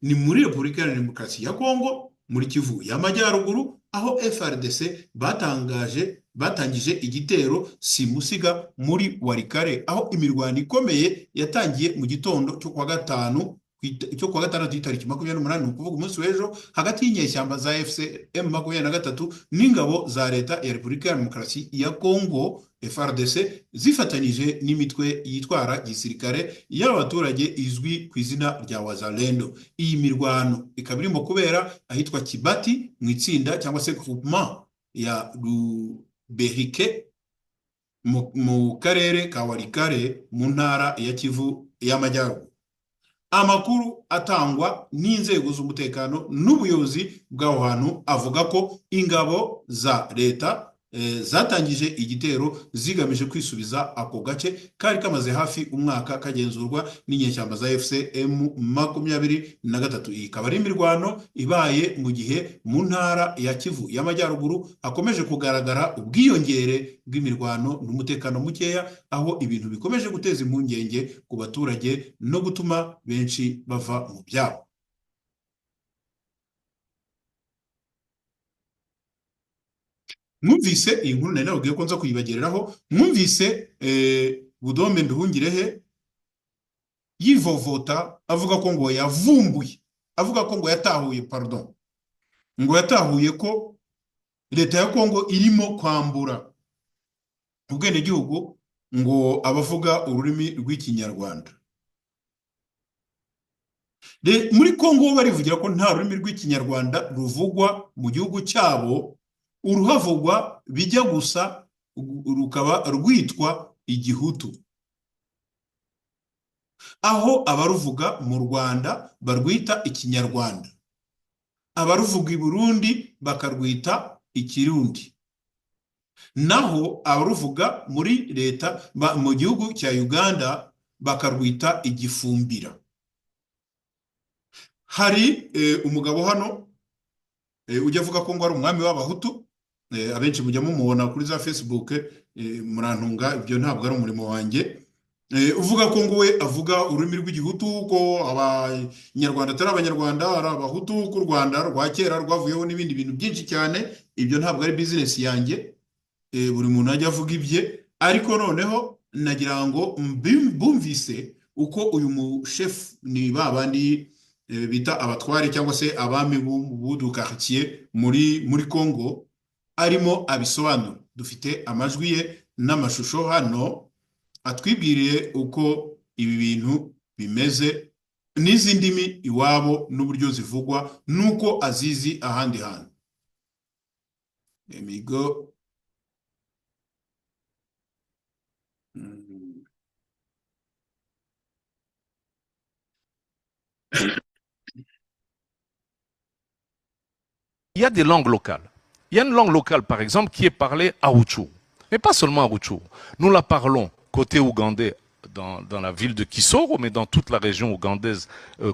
ni muri Repubulika ya Demokarasi ya Kongo, muri Kivu y'Amajyaruguru, aho FRDC batangije igitero simusiga muri Warikare, aho imirwano ikomeye yatangiye mu gitondo cyo kwa gatanu icyo kuwa gatandatu y'itariki 28 ni ukuvuga umunsi w'ejo hagati y'inyeshyamba za FCM 23 n'ingabo za leta ya Repubulika ya Demokarasi ya Kongo FARDC zifatanyije n'imitwe yitwara gisirikare y'abaturage izwi ku izina rya Wazalendo. Iyi mirwano ikaba irimo kubera ahitwa Kibati mu itsinda cyangwa se groupement ya Ruberike mu karere ka Warikare mu ntara ya Kivu y'Amajyaruguru. Amakuru atangwa n'inzego z'umutekano n'ubuyobozi bw'aho hantu avuga ko ingabo za leta zatangije igitero zigamije kwisubiza ako gace kari kamaze hafi umwaka kagenzurwa n'inyeshyamba za FCM 23. Ikaba ari imirwano ibaye mu gihe mu ntara ya Kivu y'Amajyaruguru hakomeje kugaragara ubwiyongere bw'imirwano n'umutekano mukeya, aho ibintu bikomeje guteza impungenge ku baturage no gutuma benshi bava mu byabo. Mwumvise iyi nkuru nari nababwiye ko nza kuyibagereraho. Mwumvise Budombe Nduhungirehe yivovota avuga ko ngo yavumbuye, avuga ko ngo yatahuye, ngo yatahuye ko leta ya Kongo irimo kwambura ubwenegihugu ngo abavuga ururimi rw'ikinyarwanda. Muri Kongo barivugira ko nta rurimi rw'ikinyarwanda ruvugwa mu gihugu cyabo, uruhavugwa bijya gusa rukaba rwitwa igihutu, aho abaruvuga mu Rwanda barwita ikinyarwanda, abaruvuga i Burundi bakarwita ikirundi, naho abaruvuga muri leta mu gihugu cya Uganda bakarwita igifumbira. Hari umugabo hano ujya avuga ko ngo ari umwami w'abahutu, abenshi mujya mumubona kuri za Facebook, murantunga, ibyo ntabwo ari umurimo wanjye. Uvuga ko ngo we avuga ururimi rw'igihutu, ko abanyarwanda atari abanyarwanda, ari abahutu, ko u Rwanda rwa kera rwavuyeho n'ibindi bintu byinshi cyane. Ibyo ntabwo ari business yanjye, buri muntu ajya avuga ibye. Ariko noneho nagira ngo bumvise uko uyu mu chef, ni babandi bita abatware cyangwa se abami b'udu quartier muri Kongo, arimo abisobanura. Dufite amajwi ye n'amashusho hano, atwibwiriye uko ibi bintu bimeze n'izi ndimi iwabo n'uburyo zivugwa nuko azizi ahandi hantu. Emigo Il y a des langues locales. Il y a une langue locale, par exemple, qui est parlée à Rutshuru. Mais pas seulement à Rutshuru. Nous la parlons côté ougandais dans la ville de Kisoro, mais dans toute la région ougandaise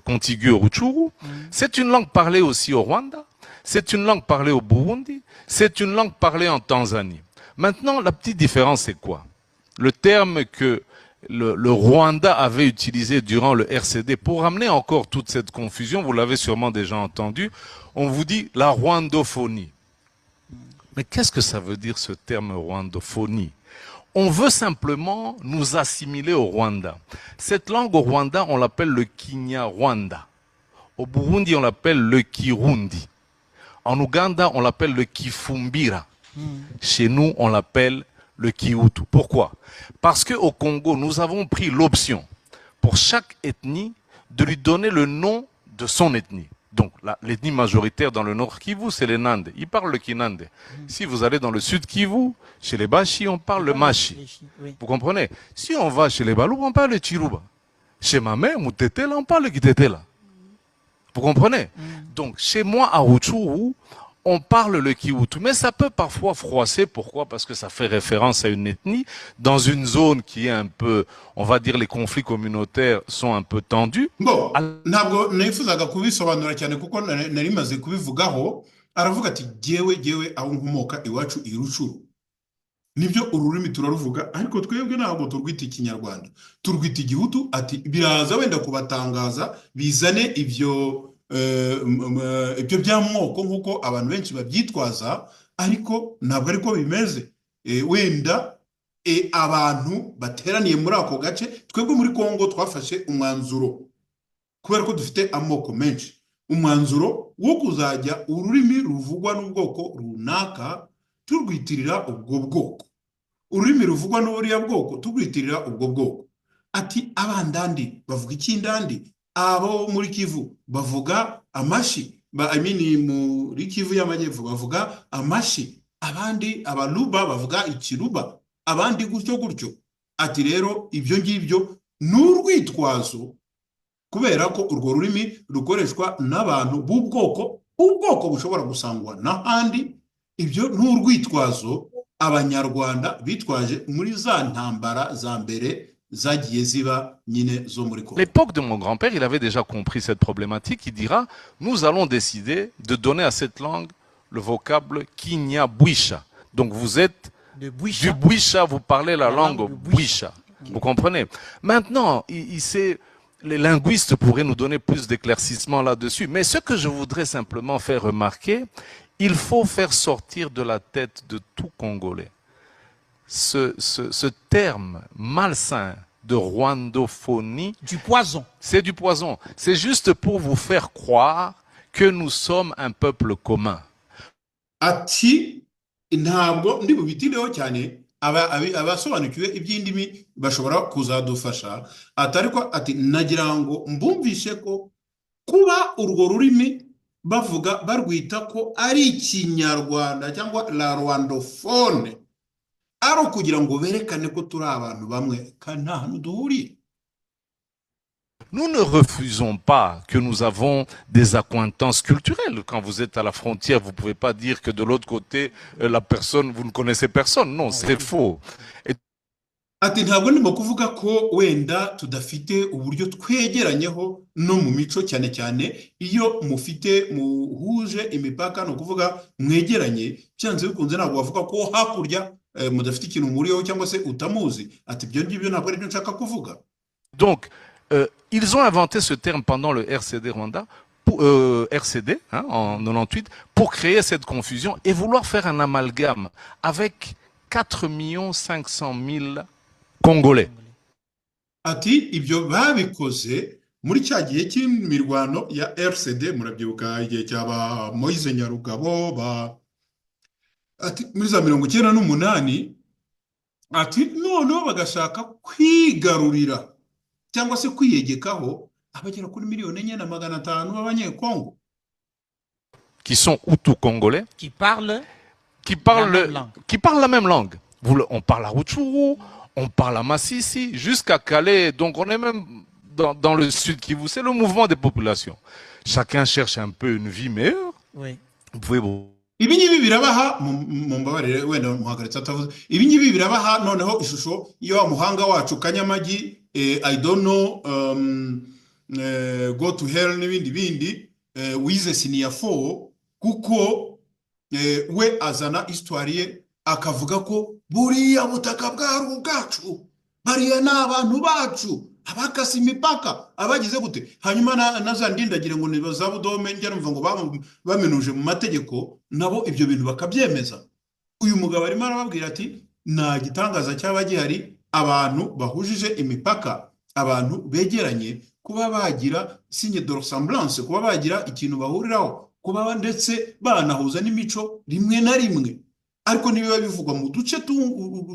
contiguë au Rutshuru. C'est une langue parlée aussi au Rwanda. C'est une langue parlée au Burundi. C'est une langue parlée en Tanzanie. Maintenant, la petite différence, c'est quoi? Le terme que le Rwanda avait utilisé durant le RCD pour ramener encore toute cette confusion, vous l'avez sûrement déjà entendu, on vous dit la rwandophonie. Mais qu'est-ce que ça veut dire ce terme rwandophonie? On veut simplement nous assimiler au Rwanda. Cette langue au Rwanda, on l'appelle le Kinyarwanda. Au Burundi, on l'appelle le Kirundi. En Ouganda, on l'appelle le Kifumbira. Chez nous, on l'appelle le Kihutu. Pourquoi? Parce qu'au Congo, nous avons pris l'option pour chaque ethnie de lui donner le nom de son ethnie. Donc, l'ethnie majoritaire dans le nord Kivu, c'est les Nande. Ils parlent le Kinande. Si vous allez dans le sud Kivu, chez les Bashi, on parle le Mashi. Vous comprenez? Si on va chez les Balou, on parle le Chiruba. Chez ma mère, Moutetela, on parle le Kitetela. Vous comprenez? Donc, chez moi, à Rutshuru, on parle le Kihutu, mais ça peut parfois froisser. Pourquoi? Parce que ça fait référence à une ethnie dans une zone qui est un peu, on va dire, les conflits communautaires sont un peu tendus. Bon, ntabwo nifuzaga kubisobanura cyane kuko nari maze kubivugaho. Aravuga ati jewe aho nkomoka iwacu i Rutshuru, nibyo ururimi turaruvuga, ariko twebwe ntabwo turwita ikinyarwanda, turwita igihutu. Ati biraza wenda kubatangaza, bizane ibyo by'amoko nk'uko abantu benshi babyitwaza, ariko ntabwo ariko bimeze. Wenda abantu bateraniye muri ako gace, twebwe muri Kongo twafashe umwanzuro kubera ko dufite amoko menshi. Umwanzuro wo kuzajya ururimi ruvugwa n'ubwoko runaka turwitirira ubwo bwoko, ururimi ruvugwa n'uburiya bwoko turwitirira ubwo bwoko. Ati abandandi bavuga ikindandi, abo muri Kivu bavuga amashi, muri Kivu y'Amajyepfo bavuga amashi, abandi abaluba bavuga ikiruba, abandi gutyo gutyo. Ati rero ibyo ngibyo ni urwitwazo, kubera ko urwo rurimi rukoreshwa n'abantu b'ubwoko, ubwoko bushobora gusangwa n'ahandi. Ibyo ni urwitwazo abanyarwanda bitwaje muri za ntambara za mbere zagiye ziba nyine zo muri Congo. L'époque de mon grand-père, il avait déjà compris cette problématique. Il dira, nous allons décider de donner à cette langue le vocable Kinyabwisha. Donc vous êtes Du du Bwisha, vous parlez la langue langue Bwisha. Vous comprenez? Maintenant, les linguistes pourraient nous donner plus d'éclaircissements là-dessus. Mais ce que je voudrais simplement faire remarquer, il faut faire sortir de la tête de tout Congolais ce terme malsain de rwandophonie. Du poison. C'est du poison. C'est juste pour vous faire croire que nous sommes un peuple commun. Ati ntabwo ndi bubitireho cyane abasobanukiwe iby'indimi bashobora kuzadufasha. Atariko ati nagira ngo mbumvishe ko kuba urwo rurimi bavuga barwita ko ari ikinyarwanda cyangwa la rwandophone ari ukugira ngo berekane ko turi abantu bamwe kandi nta hantu duhuriye. Nous ne refusons pas que nous avons des accointances culturelles. Quand vous êtes à la frontière, vous ne pouvez pas dire que de l'autre côté, la personne, vous ne connaissez personne. Non, c'est faux. Ati ntabwo ndimo kuvuga ko wenda tudafite uburyo twegeranyeho no mu mico, cyane cyane iyo muhuje imipaka, no kuvuga mwegeranye, byanze bikunze ntabwo bavuga ko hakurya mudafite ikintu muriho cyangwa se utamuzi. Ati ibyo ngibyo ntabwo ari byo nshaka kuvuga. Donc, ils ont inventé ce terme pendant le RCD Rwanda, RCD, en 98, pour créer cette confusion et vouloir faire un amalgame avec 4 500 000 Congolais. Ati ibyo babikoze muri cya gihe cy'imirwano ya RCD, murabyibuka igihe cyaba Moise Nyarugabo ati muri za 1998. Ati noneho bagashaka kwigarurira cyangwa se kwiyegekaho abagera kuri 4,500,000 b'abanyekongo qui sont Hutu-Congolais, qui parlent la même langue. On parle à Rutshuru, on parle à Massissi, jusqu'à Calais. Donc on est même dans le sud Kivu. C'est le mouvement des populations. Chacun cherche un peu une vie meilleure. Oui. Vous pouvez... Ibi ngibi birabaha mumbabarire wenda muhagaritse atavuze. Ibi ngibi birabaha noneho ishusho iyo muhanga wacu Kanyamagi, I don't know, go to hell n'ibindi wize senior 4, kuko we azana histoire ye akavuga ko buriya butaka bwari ubwacu, bariya n'abantu bacu, abakasi imipaka, abagize gute. Hanyuma nazandindagire ngo nibazabudome njya numva ngo bamenuje mu mategeko, nabo ibyo bintu bakabyemeza. Uyu mugabo arimo arababwira ati nta gitangaza cyaba gihari, abantu bahujije imipaka, abantu begeranye, kuba bagira signe de ressemblance, kuba bagira ikintu bahuriraho, kuba ndetse banahuza n'imico rimwe na rimwe. Ariko nibiba bivugwa mu duce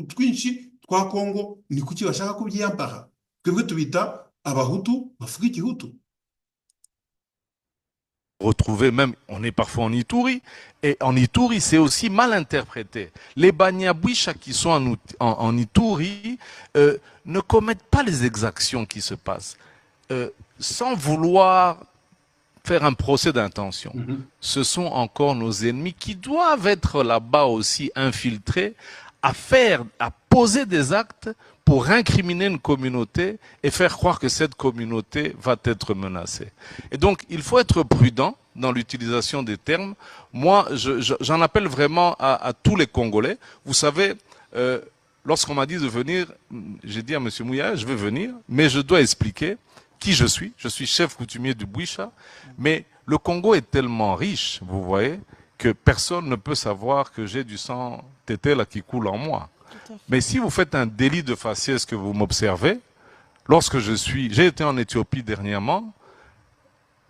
twinshi twa Kongo, ni kuki bashaka kubyiyambara? Twebwe tubita abahutu bavuga igihutu. Retrouver même, on est parfois en Ituri, et en Ituri c'est aussi mal interprété. Les Banyabwisha qui sont en Ituri ne commettent pas les exactions qui se passent, sans vouloir faire un procès d'intention. Ce sont encore nos ennemis qui doivent être là-bas aussi infiltrés à poser des actes pour incriminer une communauté et faire croire que cette communauté va être menacée. Et donc, il faut être prudent dans l'utilisation des termes. Moi, j'en appelle vraiment à tous les Congolais. Vous savez, lorsqu'on m'a dit de venir, j'ai dit à M. Mouya, je vais venir, mais je dois expliquer qui je suis. Je suis chef coutumier du Bwisha, mais le Congo est tellement riche, vous voyez, que personne ne peut savoir que j'ai du sang tété là qui coule en moi. Mais si vous faites un délit de faciès que vous m'observez, lorsque j'ai été en Éthiopie dernièrement,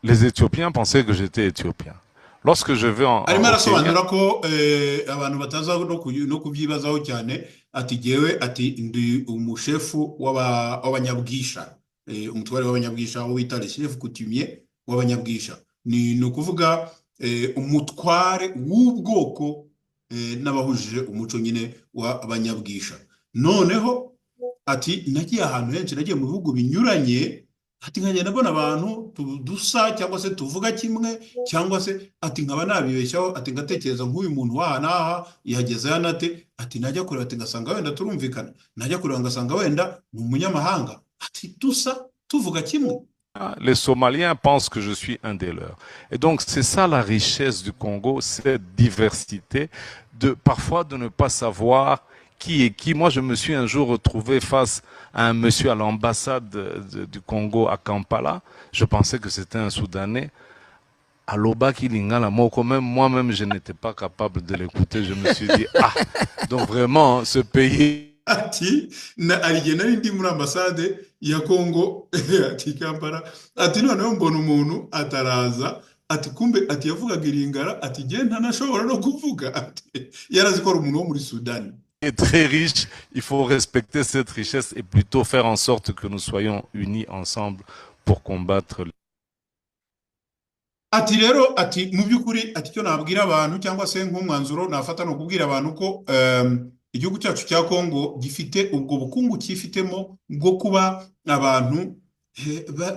les Éthiopiens pensaient que j'étais éthiopien. Lorsque je vais arimo au Kenya, arasobanura ko abantu bataza no kubyibazaho cyane ati jewe ati ndi umushefu w'abanyabwisha umutware w'abanyabwisha aho bita le chef coutumier w'abanyabwisha ni ukuvuga umutware w'ubwoko n'abahujije umuco nyine w'abanyabwisha. Noneho ati nagiye ahantu henshi, nagiye mu bihugu binyuranye, ati nkagenda mbona abantu dusa cyangwa se tuvuga kimwe, cyangwa se ati nkaba nabibeshyaho, ati ngatekereza nk'uyu muntu waha n'aha yahageze hano ate, ati najya kureba ati ngasanga wenda turumvikana, najya kureba ngasanga wenda ni umunyamahanga, ati dusa tuvuga kimwe. les Somaliens pensent que je suis un des leurs. Et donc, c'est ça la richesse du Congo, cette diversité, parfois de ne pas savoir qui est qui. Moi, je me suis un jour retrouvé face à un monsieur à l'ambassade du Congo à Kampala. Je pensais que c'était un Soudanais. À Lobaki Lingala, moi-même, je n'étais pas capable de l'écouter. Je me suis dit, ah, donc vraiment, ce pays... ati ariye nari ndi muri ambassade ya Congo ati Kampala, ati noneho mbona umuntu ataraza, ati kumbe ati yavugaga Iringara, ati je ntanashobora no kuvuga, ati yarazi ko ari umuntu wo muri Sudani. Est très riche, il faut respecter cette richesse et plutôt faire en sorte que nous soyons unis ensemble pour combattre. Ati rero ati mu byukuri ati cyo nabwira abantu cyangwa se nk'umwanzuro nafata no kubwira abantu ko igihugu cyacu cya Congo gifite ubwo bukungu cyifitemo bwo kuba abantu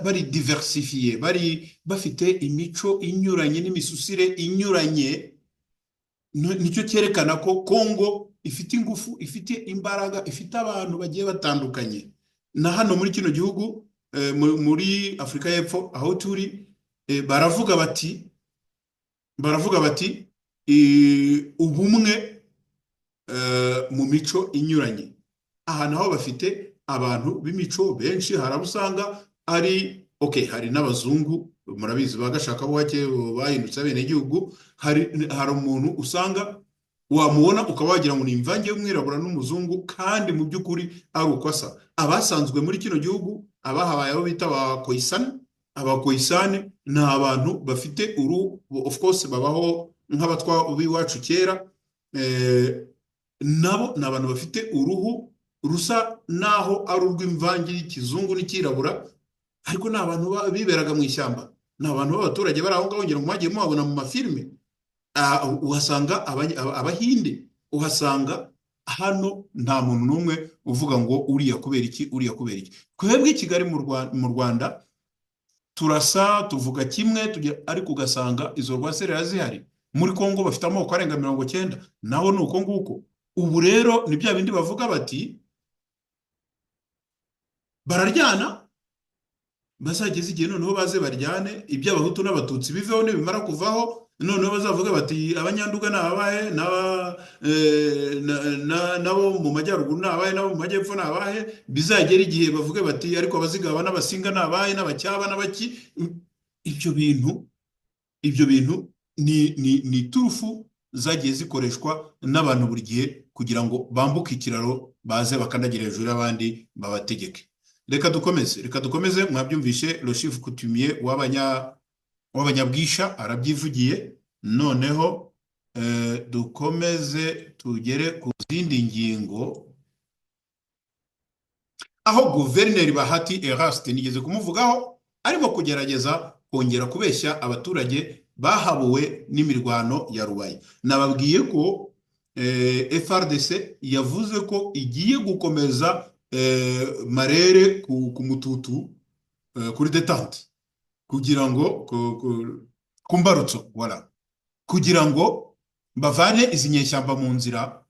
bari diversifiye, bari bafite imico inyuranye n'imisusire inyuranye. Nicyo cyerekana ko Congo ifite ingufu, ifite imbaraga, ifite abantu bagiye batandukanye. Na hano muri kino gihugu muri Afurika y'Epfo aho turi baravuga bati ubumwe mu mico inyuranye. Aha naho bafite abantu b'imico benshi, harabusanga ari hari n'abazungu murabizi bagashaka buhake bahindutse abene gihugu, hari umuntu usanga wamubona ukaba wagira ngo ni imvange y'umwirabura n'umuzungu, kandi mu by'ukuri ari ukwasa. Abasanzwe muri kino gihugu abahabaye abo bita abakoisane ni abantu bafite of course babaho nk'abatwa b'iwacu kera, nabo ni abantu bafite uruhu rusa naho ari urw'imvange y'ikizungu n'ikirabura, ariko ni abantu biberaga mu ishyamba, ni abantu b'abaturage bari aho ngaho, ngira ngo mwagiye mubabona mu mafilime. Uhasanga abahinde, uhasanga hano nta muntu n'umwe uvuga ngo uriya kubera iki, uriya kubera iki. Twebwe Kigali mu Rwanda turasa, tuvuga kimwe, ariko ugasanga izo rwaserera zihari. Muri Congo bafite amoko arenga 90, naho ni uko nguko. Ubu rero ni bya bindi bavuga bati bararyana, bazageze igihe noneho baze baryane, iby'abahutu n'abatutsi biveho nibimara kuvaho, noneho bazavuga bati abanyanduga nabahe nabo mu majyaruguru nabahe, nabo mu majyepfo nabahe. Bizagera igihe bavuge bati ariko abazigaba n'abasinga nabahe, n'abacyaba n'abaki. Ibyo bintu ni turufu zagiye zikoreshwa n'abantu buri gihe kugira ngo bambuke ikiraro baze bakandagira hejuru y'abandi babategeke. Reka dukomeze mwabyumvishe le chef coutumier w'abanyabwisha arabyivugiye. Noneho dukomeze tugere ku zindi ngingo, aho Guverineri Bahati Eraste nigeze kumuvugaho arimo kugerageza kongera kubeshya abaturage bahabuwe n'imirwano ya Rubaye. Nababwiye ko FRDC yavuze ko igiye gukomeza Marere ku Mututu kuri detente, kugira ngo kumbarutso kugira ngo bavane izi nyeshyamba mu nzira,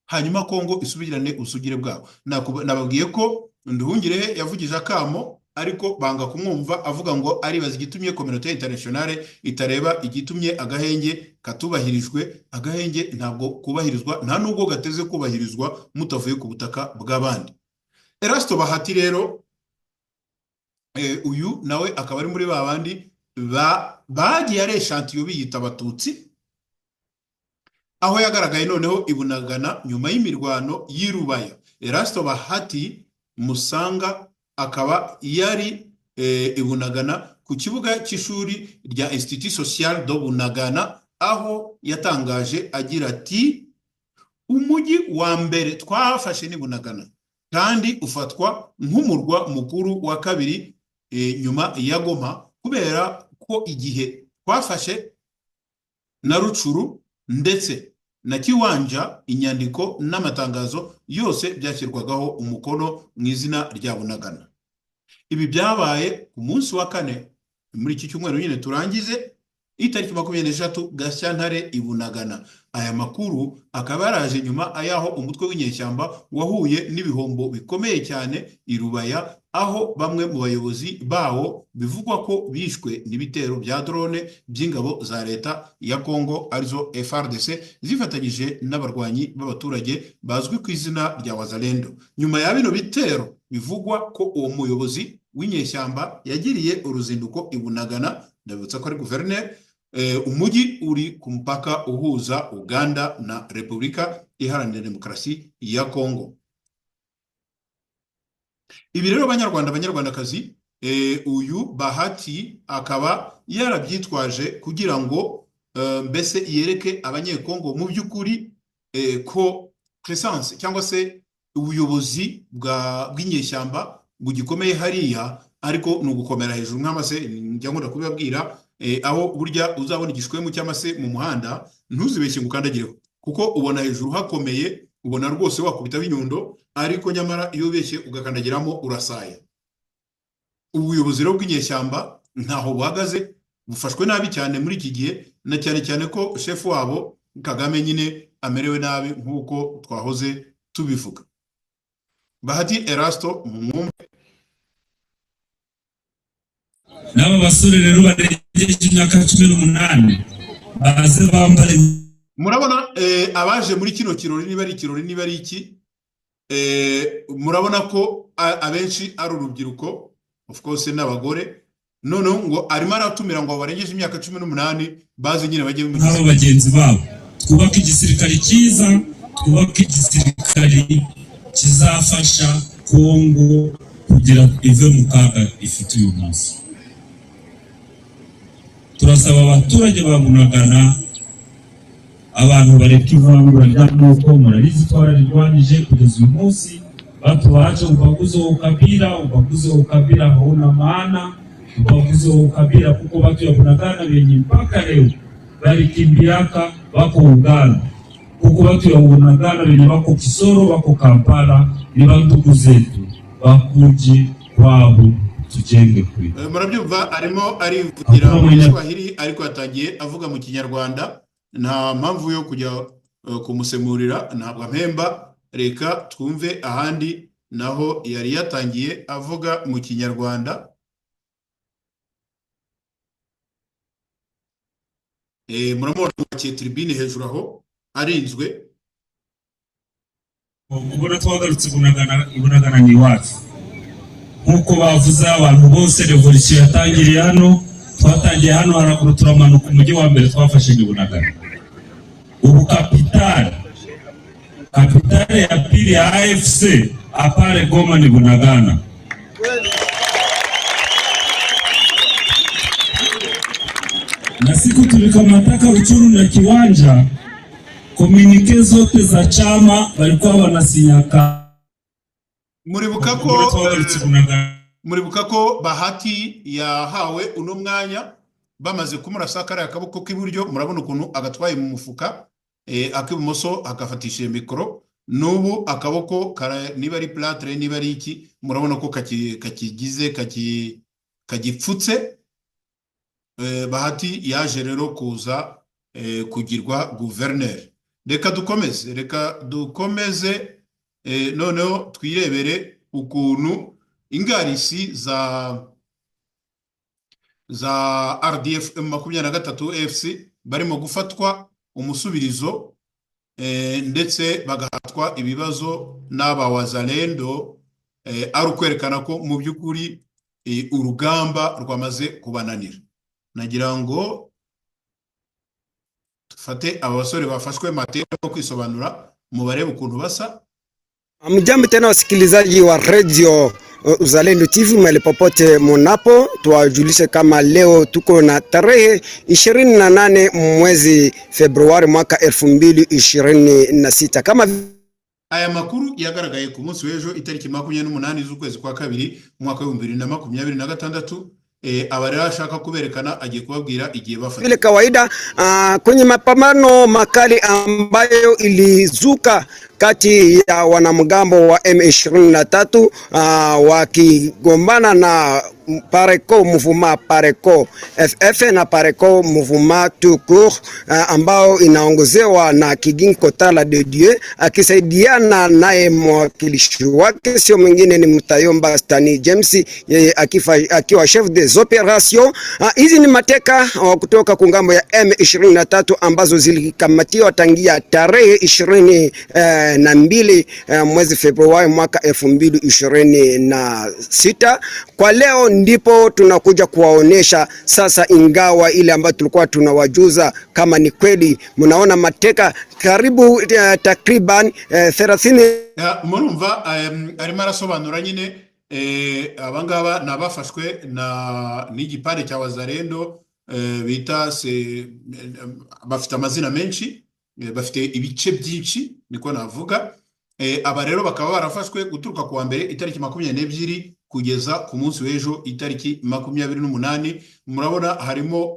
hanyuma Congo isubirane usugire bwabo. Nababwiye ko Nduhungirehe yavugije akamo, ariko banga kumwumva, avuga ngo aribaza igitumye communauté internationale itareba igitumye agahenge katubahirijwe. Agahenge ntabwo kubahirizwa, nta nubwo gateze kubahirizwa mutavuye ku butaka bw'abandi. Erasto Bahati rero uyu nawe akaba ari muri babandi bagiye ari echantillo biyita abatutsi, aho yagaragaye noneho ibunagana nyuma y'imirwano y'Irubaya. Erasto Bahati musanga akaba yari ibunagana ku kibuga cy'ishuri rya Institut Social do Bunagana, aho yatangaje agira ati umujyi wa mbere twafashe ni Bunagana kandi ufatwa nk'umurwa mukuru wa kabiri nyuma ya Goma, kubera ko igihe twafashe na Rucuru ndetse na Kiwanja inyandiko n'amatangazo yose byashyirwagaho umukono mu izina rya Bunagana. Ibi byabaye ku munsi wa kane muri iki cyumweru nyine turangize, itariki 23 Gashyantare i Bunagana. Aya makuru akaba yaraje nyuma ayaho umutwe w'inyeshyamba wahuye n'ibihombo bikomeye cyane i Rubaya, aho bamwe mu bayobozi bawo bivugwa ko bishwe n'ibitero bya drone by'ingabo za leta ya Kongo arizo FARDC zifatanyije n'abarwanyi b'abaturage bazwi ku izina rya Wazalendo. Nyuma ya bino bitero bivugwa ko uwo muyobozi w'inyeshyamba yagiriye uruzinduko i Bunagana, ndabutsa ko ari guverineri, umujyi uri ku mpaka uhuza Uganda na Repubulika Iharanira Demokarasi ya Kongo. Ibi rero banyarwandakazi, uyu Bahati akaba yarabyitwaje kugira ngo mbese yereke abanyekongo mu by'ukuri ko presence cyangwa se ubuyobozi bw'inyeshyamba bugikomeye hariya, ariko nugukomera hejuru nk'amase. Njya nkunda kubibabwira, aho burya uzabona igishwemu cy'amase mu muhanda ntuzibeshye ngukandagireho, kuko ubona hejuru hakomeye, ubona rwose wakubita binyundo, ariko nyamara iyo ubeshye ugakandagiramo urasaya. Ubuyobozi rero bw'inyeshyamba ntaho buhagaze, bufashwe nabi cyane muri iki gihe, na cyane cyane ko chef wabo Kagame nyine amerewe nabi nk'uko twahoze tubivuga. Bahati Erasto mumwumve. N'aba basore rero barengeje imyaka 18 baze bambare. Murabona abaje muri kino kirori, niba ari ikirori niba ari iki, murabona ko abenshi ari urubyiruko, of course n'abagore. None ngo arimo aratumira ngo barengeje imyaka 18 baze nyine bajye mu nk'abo bagenzi babo. Twubaka igisirikare cyiza, twubaka igisirikare kizafasha Kongo kugira ive mu kaga ifite uyu munsi. Turasaba abaturage ba Bunagana, abantu bareka ivangura ry'amoko, murabizi twararwanije kugeza uyu munsi. Watu waache ubaguzi wa ukabila hauna maana. Ubaguzi wa ukabila kuko watu ya Bunagana wenye mpaka leo walikimbiaka wako Uganda, kuko watu ya Bunagana wenye wako Kisoro, wako Kampala, ni bandugu zetu, bakuje kwabo tujenge kuri. Murabyumva arimo arivugira mu Kiswahili, ariko atangiye avuga mu Kinyarwanda. Nta mpamvu yo kujya kumusemurira, ntabwo ampemba. Reka twumve ahandi naho yari yatangiye avuga mu Kinyarwanda. Muramubona wakiye tribune hejuru aho arinzwe. Ubona twagarutse Bunagana ni iwacu, nkuko bavuze abantu bose. Revolution yatangiriye hano, twatangiye hano haraguru turamanuka umujyi wa mbere twafashe ni Bunagana. Ubu kapitale ya pili ya AFC apare Goma ni Bunagana. Na siku tulikamata Ruchuru na Kiwanja, komunike zote za chama walikuwa wanasinyaka. Muribuka ko Bahati yahawe uno mwanya bamaze kumurasa kare akaboko k'iburyo. Murabona ukuntu agatwaye mu mufuka, akibumoso akafatisha mikoro. Nubu akaboko niba ari plâtre niba ari iki, murabona ko kakigize kagipfutse. Bahati yaje rero kuza kugirwa guverineri. Reka dukomeze noneho twirebere ukuntu ingarisi za RDF 23 FC barimo gufatwa umusubirizo, ndetse bagahatwa ibibazo n'aba Wazalendo, ari ukwerekana ko mu by'ukuri urugamba rwamaze kubananira. Nagira ngo tufate aba basore bafashwe mateka yo kwisobanura, mubarebe ukuntu basa. Mjambo tena wasikilizaji wa Radio Uzalendo TV mahali popote munapo, tuwajulishe kama leo tuko na tarehe 28 mwezi Februari mwaka 2026. Kama aya makuru yagaragaye ku munsi w'ejo itariki 28 z'ukwezi kwa kabiri mwaka 2026. Abari ashaka kuberekana agiye kubabwira igihe bafata vile kawaida kwenye mapambano makali ambayo ilizuka kati ya wanamgambo wa M23 wakigombana na Pareco Mouvement Pareco FF na Pareco Mouvement tout court ambao inaongozewa na Kigingi Kotala de Dieu akisaidiana naye mwakilishi wake sio mwingine ni Mutayomba Stani James, yeye akiwa chef des operations. Hizi ni mateka kutoka kungambo ya M23 ambazo zilikamatiwa tangia tarehe 22 mwezi Februari mwaka 2026. Kwa leo ndipo tunakuja kuwaonesha sasa, ingawa ile ambayo tulikuwa tunawajuza kama ni kweli. Mnaona mateka karibu takriban 30 murumva arimo arasobanura nyine abangaba nabafashwe na n'igipande cya Wazalendo bita bafite amazina menshi, bafite ibice byinshi niko navuga. Aba rero bakaba barafashwe guturuka kuwa mbere itariki 22 kugeza ku munsi w'ejo itariki 28. Murabona harimo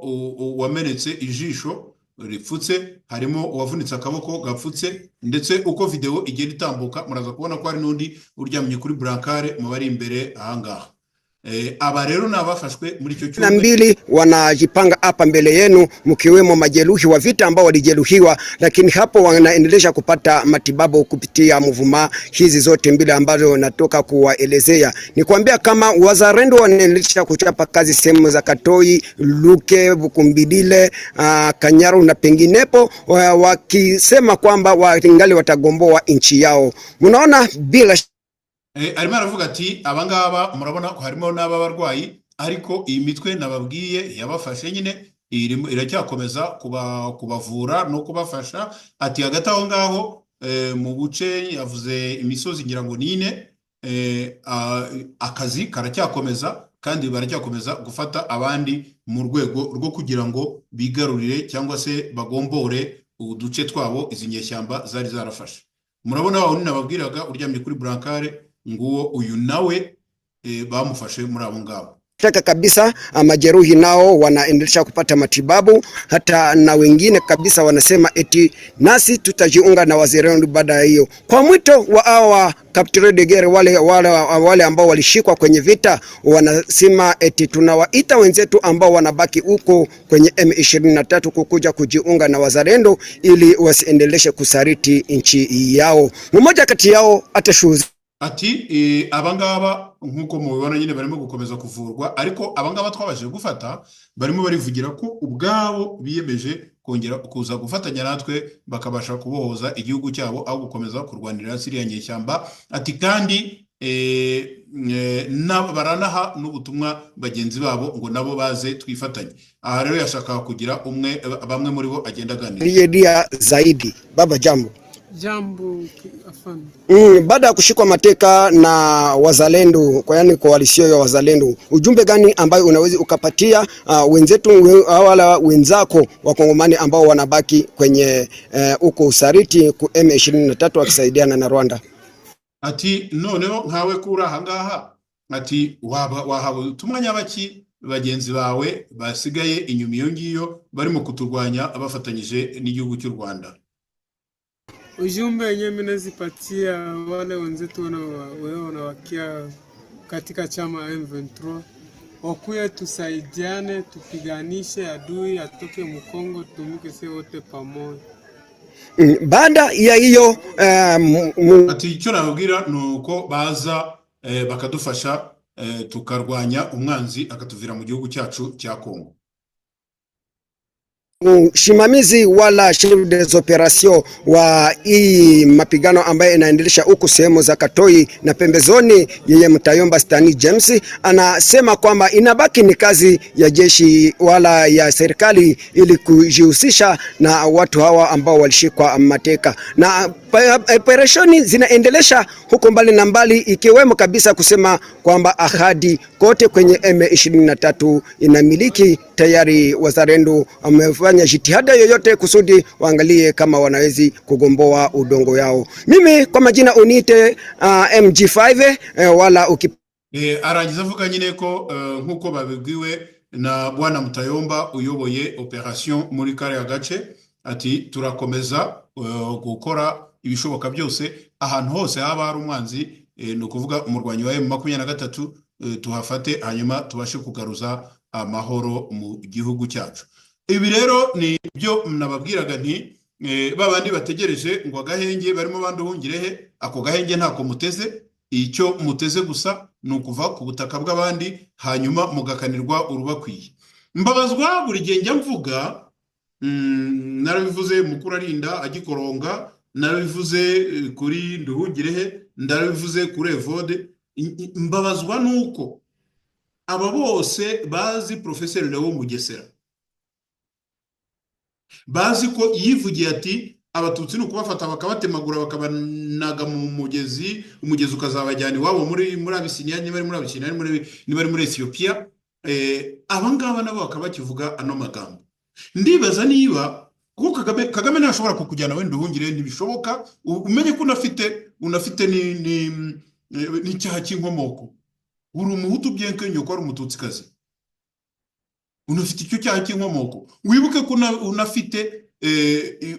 wamenetse ijisho ripfutse, harimo uwavunitse akaboko gapfutse, ndetse uko video igenda itambuka muraza kubona ko hari n'undi uryamye kuri brancard mu bari imbere ahangaha. Aba rero nabafashwe muri cyo cyumba 2 wanajipanga hapa mbele yenu, mkiwemo majeruhi wa vita ambao walijeruhiwa, lakini hapo wanaendelea kupata matibabu kupitia mvuma hizi zote mbili ambazo natoka kuwaelezea. Ni kuambia kama Wazalendo wanaendelea kuchapa kazi sehemu za Katoi, Luke, Bukumbidile, Kanyaru na penginepo, wakisema kwamba watingali watagomboa nchi yao. Mnaona bila arimo aravuga ati abangaba murabona ko harimo n'aba barwayi, ariko iyi mitwe nababwiye yabafashe nyine iracyakomeza kubavura no kubafasha. Ati hagati aho ngaho mu buce yavuze imisozi ngira ngo nine, akazi karacyakomeza kandi baracyakomeza gufata abandi mu rwego rwo kugira ngo bigarurire cyangwa se bagombore uduce twabo izi nyeshyamba zari zarafashe. Murabona aho nababwiraga uryamye kuri brancard, nguo uyu nawe bamufashe muri abo ngabo. Taka kabisa majeruhi nao wanaendelea kupata matibabu, hata na wengine kabisa wanasema eti nasi tutajiunga na Wazalendo baada ya hiyo. Kwa mwito wa hawa capture de guerre wale ambao walishikwa kwenye vita, wanasema eti tunawaita wenzetu ambao wanabaki huko kwenye M23 kukuja kujiunga na Wazalendo ili wasiendeleshe kusariti nchi yao. Mmoja kati yao atashuhudia ati abangaba nkuko mubibona nyine barimo gukomeza kuvurwa, ariko abangaba twabashije gufata barimo barivugira ko ubwabo biyemeje kongera kuza gufatanya natwe bakabasha kubohoza igihugu cyabo aho gukomeza kurwanira Syria nyeshyamba. Ati kandi baranaha n'ubutumwa bagenzi babo ngo nabo baze twifatanye. Aha rero yashaka kugira bamwe muri bo agenda ganira zaidi. Baba jambo. Jambo afande. Baada ya kushikwa mateka na Wazalendo, kwa yani koalisio ya Wazalendo, ujumbe gani ambayo unaweza ukapatia wenzetu wala wenzako wakongomani ambao wanabaki kwenye uko usariti ku M23 wakisaidiana na Rwanda? Ati noneho nkawe kura hangaha, ati wahawe utumwanya baki bagenzi bawe basigaye inyuma iyo ngiyo barimo kuturwanya abafatanyije n'igihugu cy'u Rwanda? Ujumbe wenyewe mnazipatia wale wenzetu wanawakia katika chama M23, wakuye tusaidiane, tupiganishe adui atoke Mkongo, tumike sisi wote pamoja. Baada ya hiyo ati icyo nababwira nuko baza bakadufasha tukarwanya umwanzi akatuvira mu gihugu cyacu cya Kongo. msimamizi wala chef des operations wa hii mapigano ambaye inaendelesha huku sehemu za Katoi na pembezoni, yeye Mtayomba Stani James anasema kwamba inabaki ni kazi ya jeshi wala ya serikali ili kujihusisha na watu hawa ambao walishikwa mateka, na operesheni zinaendelesha huko mbali na mbali, ikiwemo kabisa kusema kwamba ahadi kote kwenye M23 inamiliki tayari. Wazalendo wamefanya jitihada yoyote kusudi waangalie kama wanawezi kugomboa udongo yao. Mimi kwa majina unite MG5 wala arangiza avuga nyine ko nkuko babibwiwe na bwana Mutayomba uyoboye operation muri kare gace, ati turakomeza gukora ibishoboka byose ahantu hose haba hari umwanzi, no kuvuga umurwanyi wa M23 tuhafate hanyuma tubashe kugaruza amahoro mu gihugu cyacu. Ibi rero ni byo nababwiraga nti babandi bategereje ngo agahenge barimo banduhungirehe, ako gahenge ntako muteze. Icyo muteze gusa ni ukuva ku butaka bw'abandi hanyuma mugakanirwa urubakwiye. Mbabazwa buri gihe njya mvuga, narabivuze mukuru arinda agikoronga, narabivuze kuri Nduhungirehe, narabivuze kuri Evode. Mbabazwa nuko aba bose bazi Professeur Léon Mugesera, bazi ko yivugiye ati abatutsi nuko bafata bakabatemagura bakabanaga mu mugezi, umugezi ukazabajyana iwabo muri Abisiniya, niba ari muri Abisiniya, niba ari muri Ethiopia. Abangaba nabo bakabakivuga ano magambo. Ndibaza niba kuko Kagame ntashobora kukujyana wenda Nduhungire, ntibishoboka. Umenye ko unafite n'icyaha cy'inkomoko. Uri umuhutu byenke nyoko ari umututsikazi, unafite icyo cyaha cy'inkomoko. Wibuke ko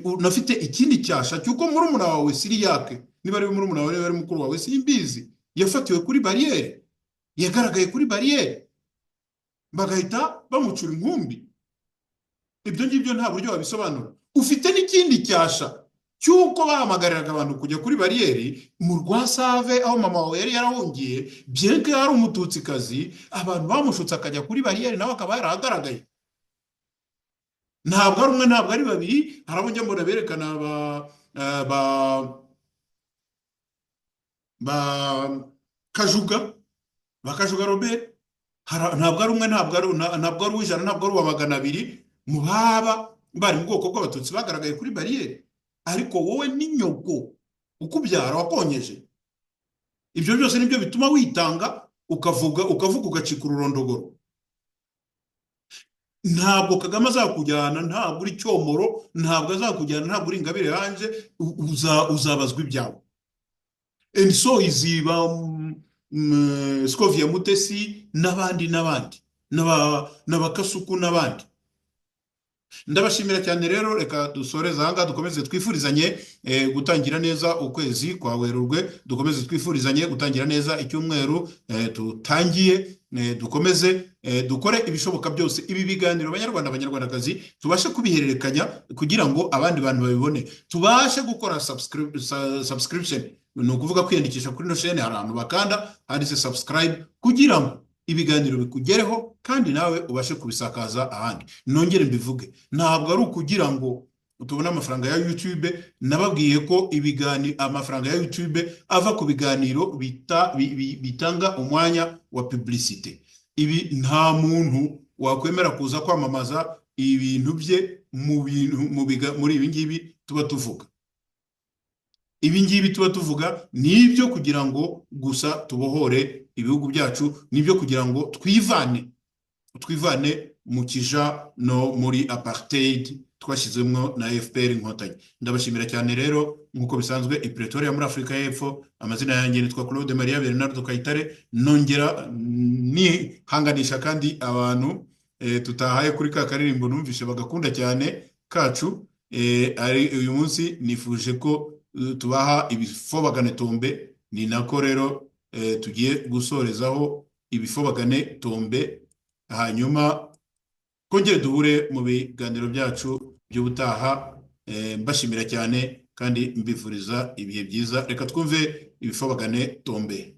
unafite ikindi cyasha cyuko murumuna wawe Siriyake, niba ari murumuna wawe ari mukuru wawe simbizi, yafatiwe kuri barriere, yagaragaye kuri barriere, bagahita bamucura inkumbi. Ibyo ngibyo nta buryo wabisobanura. Ufite n'ikindi cyasha cyuko bahamagariraga abantu kujya kuri barriere mu Rwasave aho mama wawe yari yarahungiye, byenke yari umututsikazi, abantu bamushutse akajya kuri barriere nawe akaba yarahagaragaye. Ntabwo ari umwe, ntabwo ari babiri. Harabo njya mbona berekana Kajuga Robert. Ntabwo ari umwe, ntabwo ari uw'ijana, ntabwo ari uwa 200 mu baba bari mu bwoko bw'abatutsi bagaragaye kuri barriere. Ariko wowe n'inyoko ukubyara wakonyeje. Ibyo byose nibyo bituma witanga ukavuga ugacika ururondogoro. Ntabwo Kagame azakujyana, ntabwo uri Cyomoro, ntabwo azakujyana, ntabwo uri Ingabire Hanze, uzabazwa ibyawe. Enso iziba Scovia Mutesi n'abandi n'abakasuku n'abandi. Ndabashimira cyane rero, reka dusoreza hanga, dukomeze twifurizanye gutangira neza ukwezi kwa Werurwe, dukomeze twifurizanye gutangira neza icyumweru tutangiye, dukomeze dukore ibishoboka byose ibi biganiro abanyarwandakazi tubashe kubihererekanya kugira ngo abandi bantu babibone, tubashe gukora subscription, ni ukuvuga kwiyandikisha kuri no chaîne. Hari abantu bakanda handitse subscribe kugira ngo ibiganiro bikugereho kandi nawe ubashe kubisakaza ahandi. Nongere mbivuge, ntabwo ari ukugira ngo tubone amafaranga ya YouTube. Nababwiye ko amafaranga ya YouTube ava ku biganiro bitanga umwanya wa publicité. Ibi nta muntu wakwemera kuza kwamamaza ibintu bye muri ibi ngibi tuba tuvuga. Ibi ngibi tuba tuvuga nibyo kugira ngo gusa tubohore ibihugu byacu, nibyo kugira ngo twivane mu kija no muri apartheid twashyizemo na FPR Inkotanyi. Ndabashimira cyane rero, nkuko bisanzwe i Pretoria muri Afrika y'Epfo. Amazina yanjye nitwa Claude Maria Bernardo Kayitare. Nongera ni hanganisha kandi abantu tutahaye kuri ka karirimbo numvishe bagakunda cyane kacu. Ari uyu munsi nifuje ko tubaha ibifobagane tombe, ni nako rero tugiye gusorezaho ibifobagane tombe, hanyuma kongere duhure mu biganiro byacu by'ubutaha. Mbashimira cyane kandi mbifuriza ibihe byiza. Reka twumve ibifobagane tombe.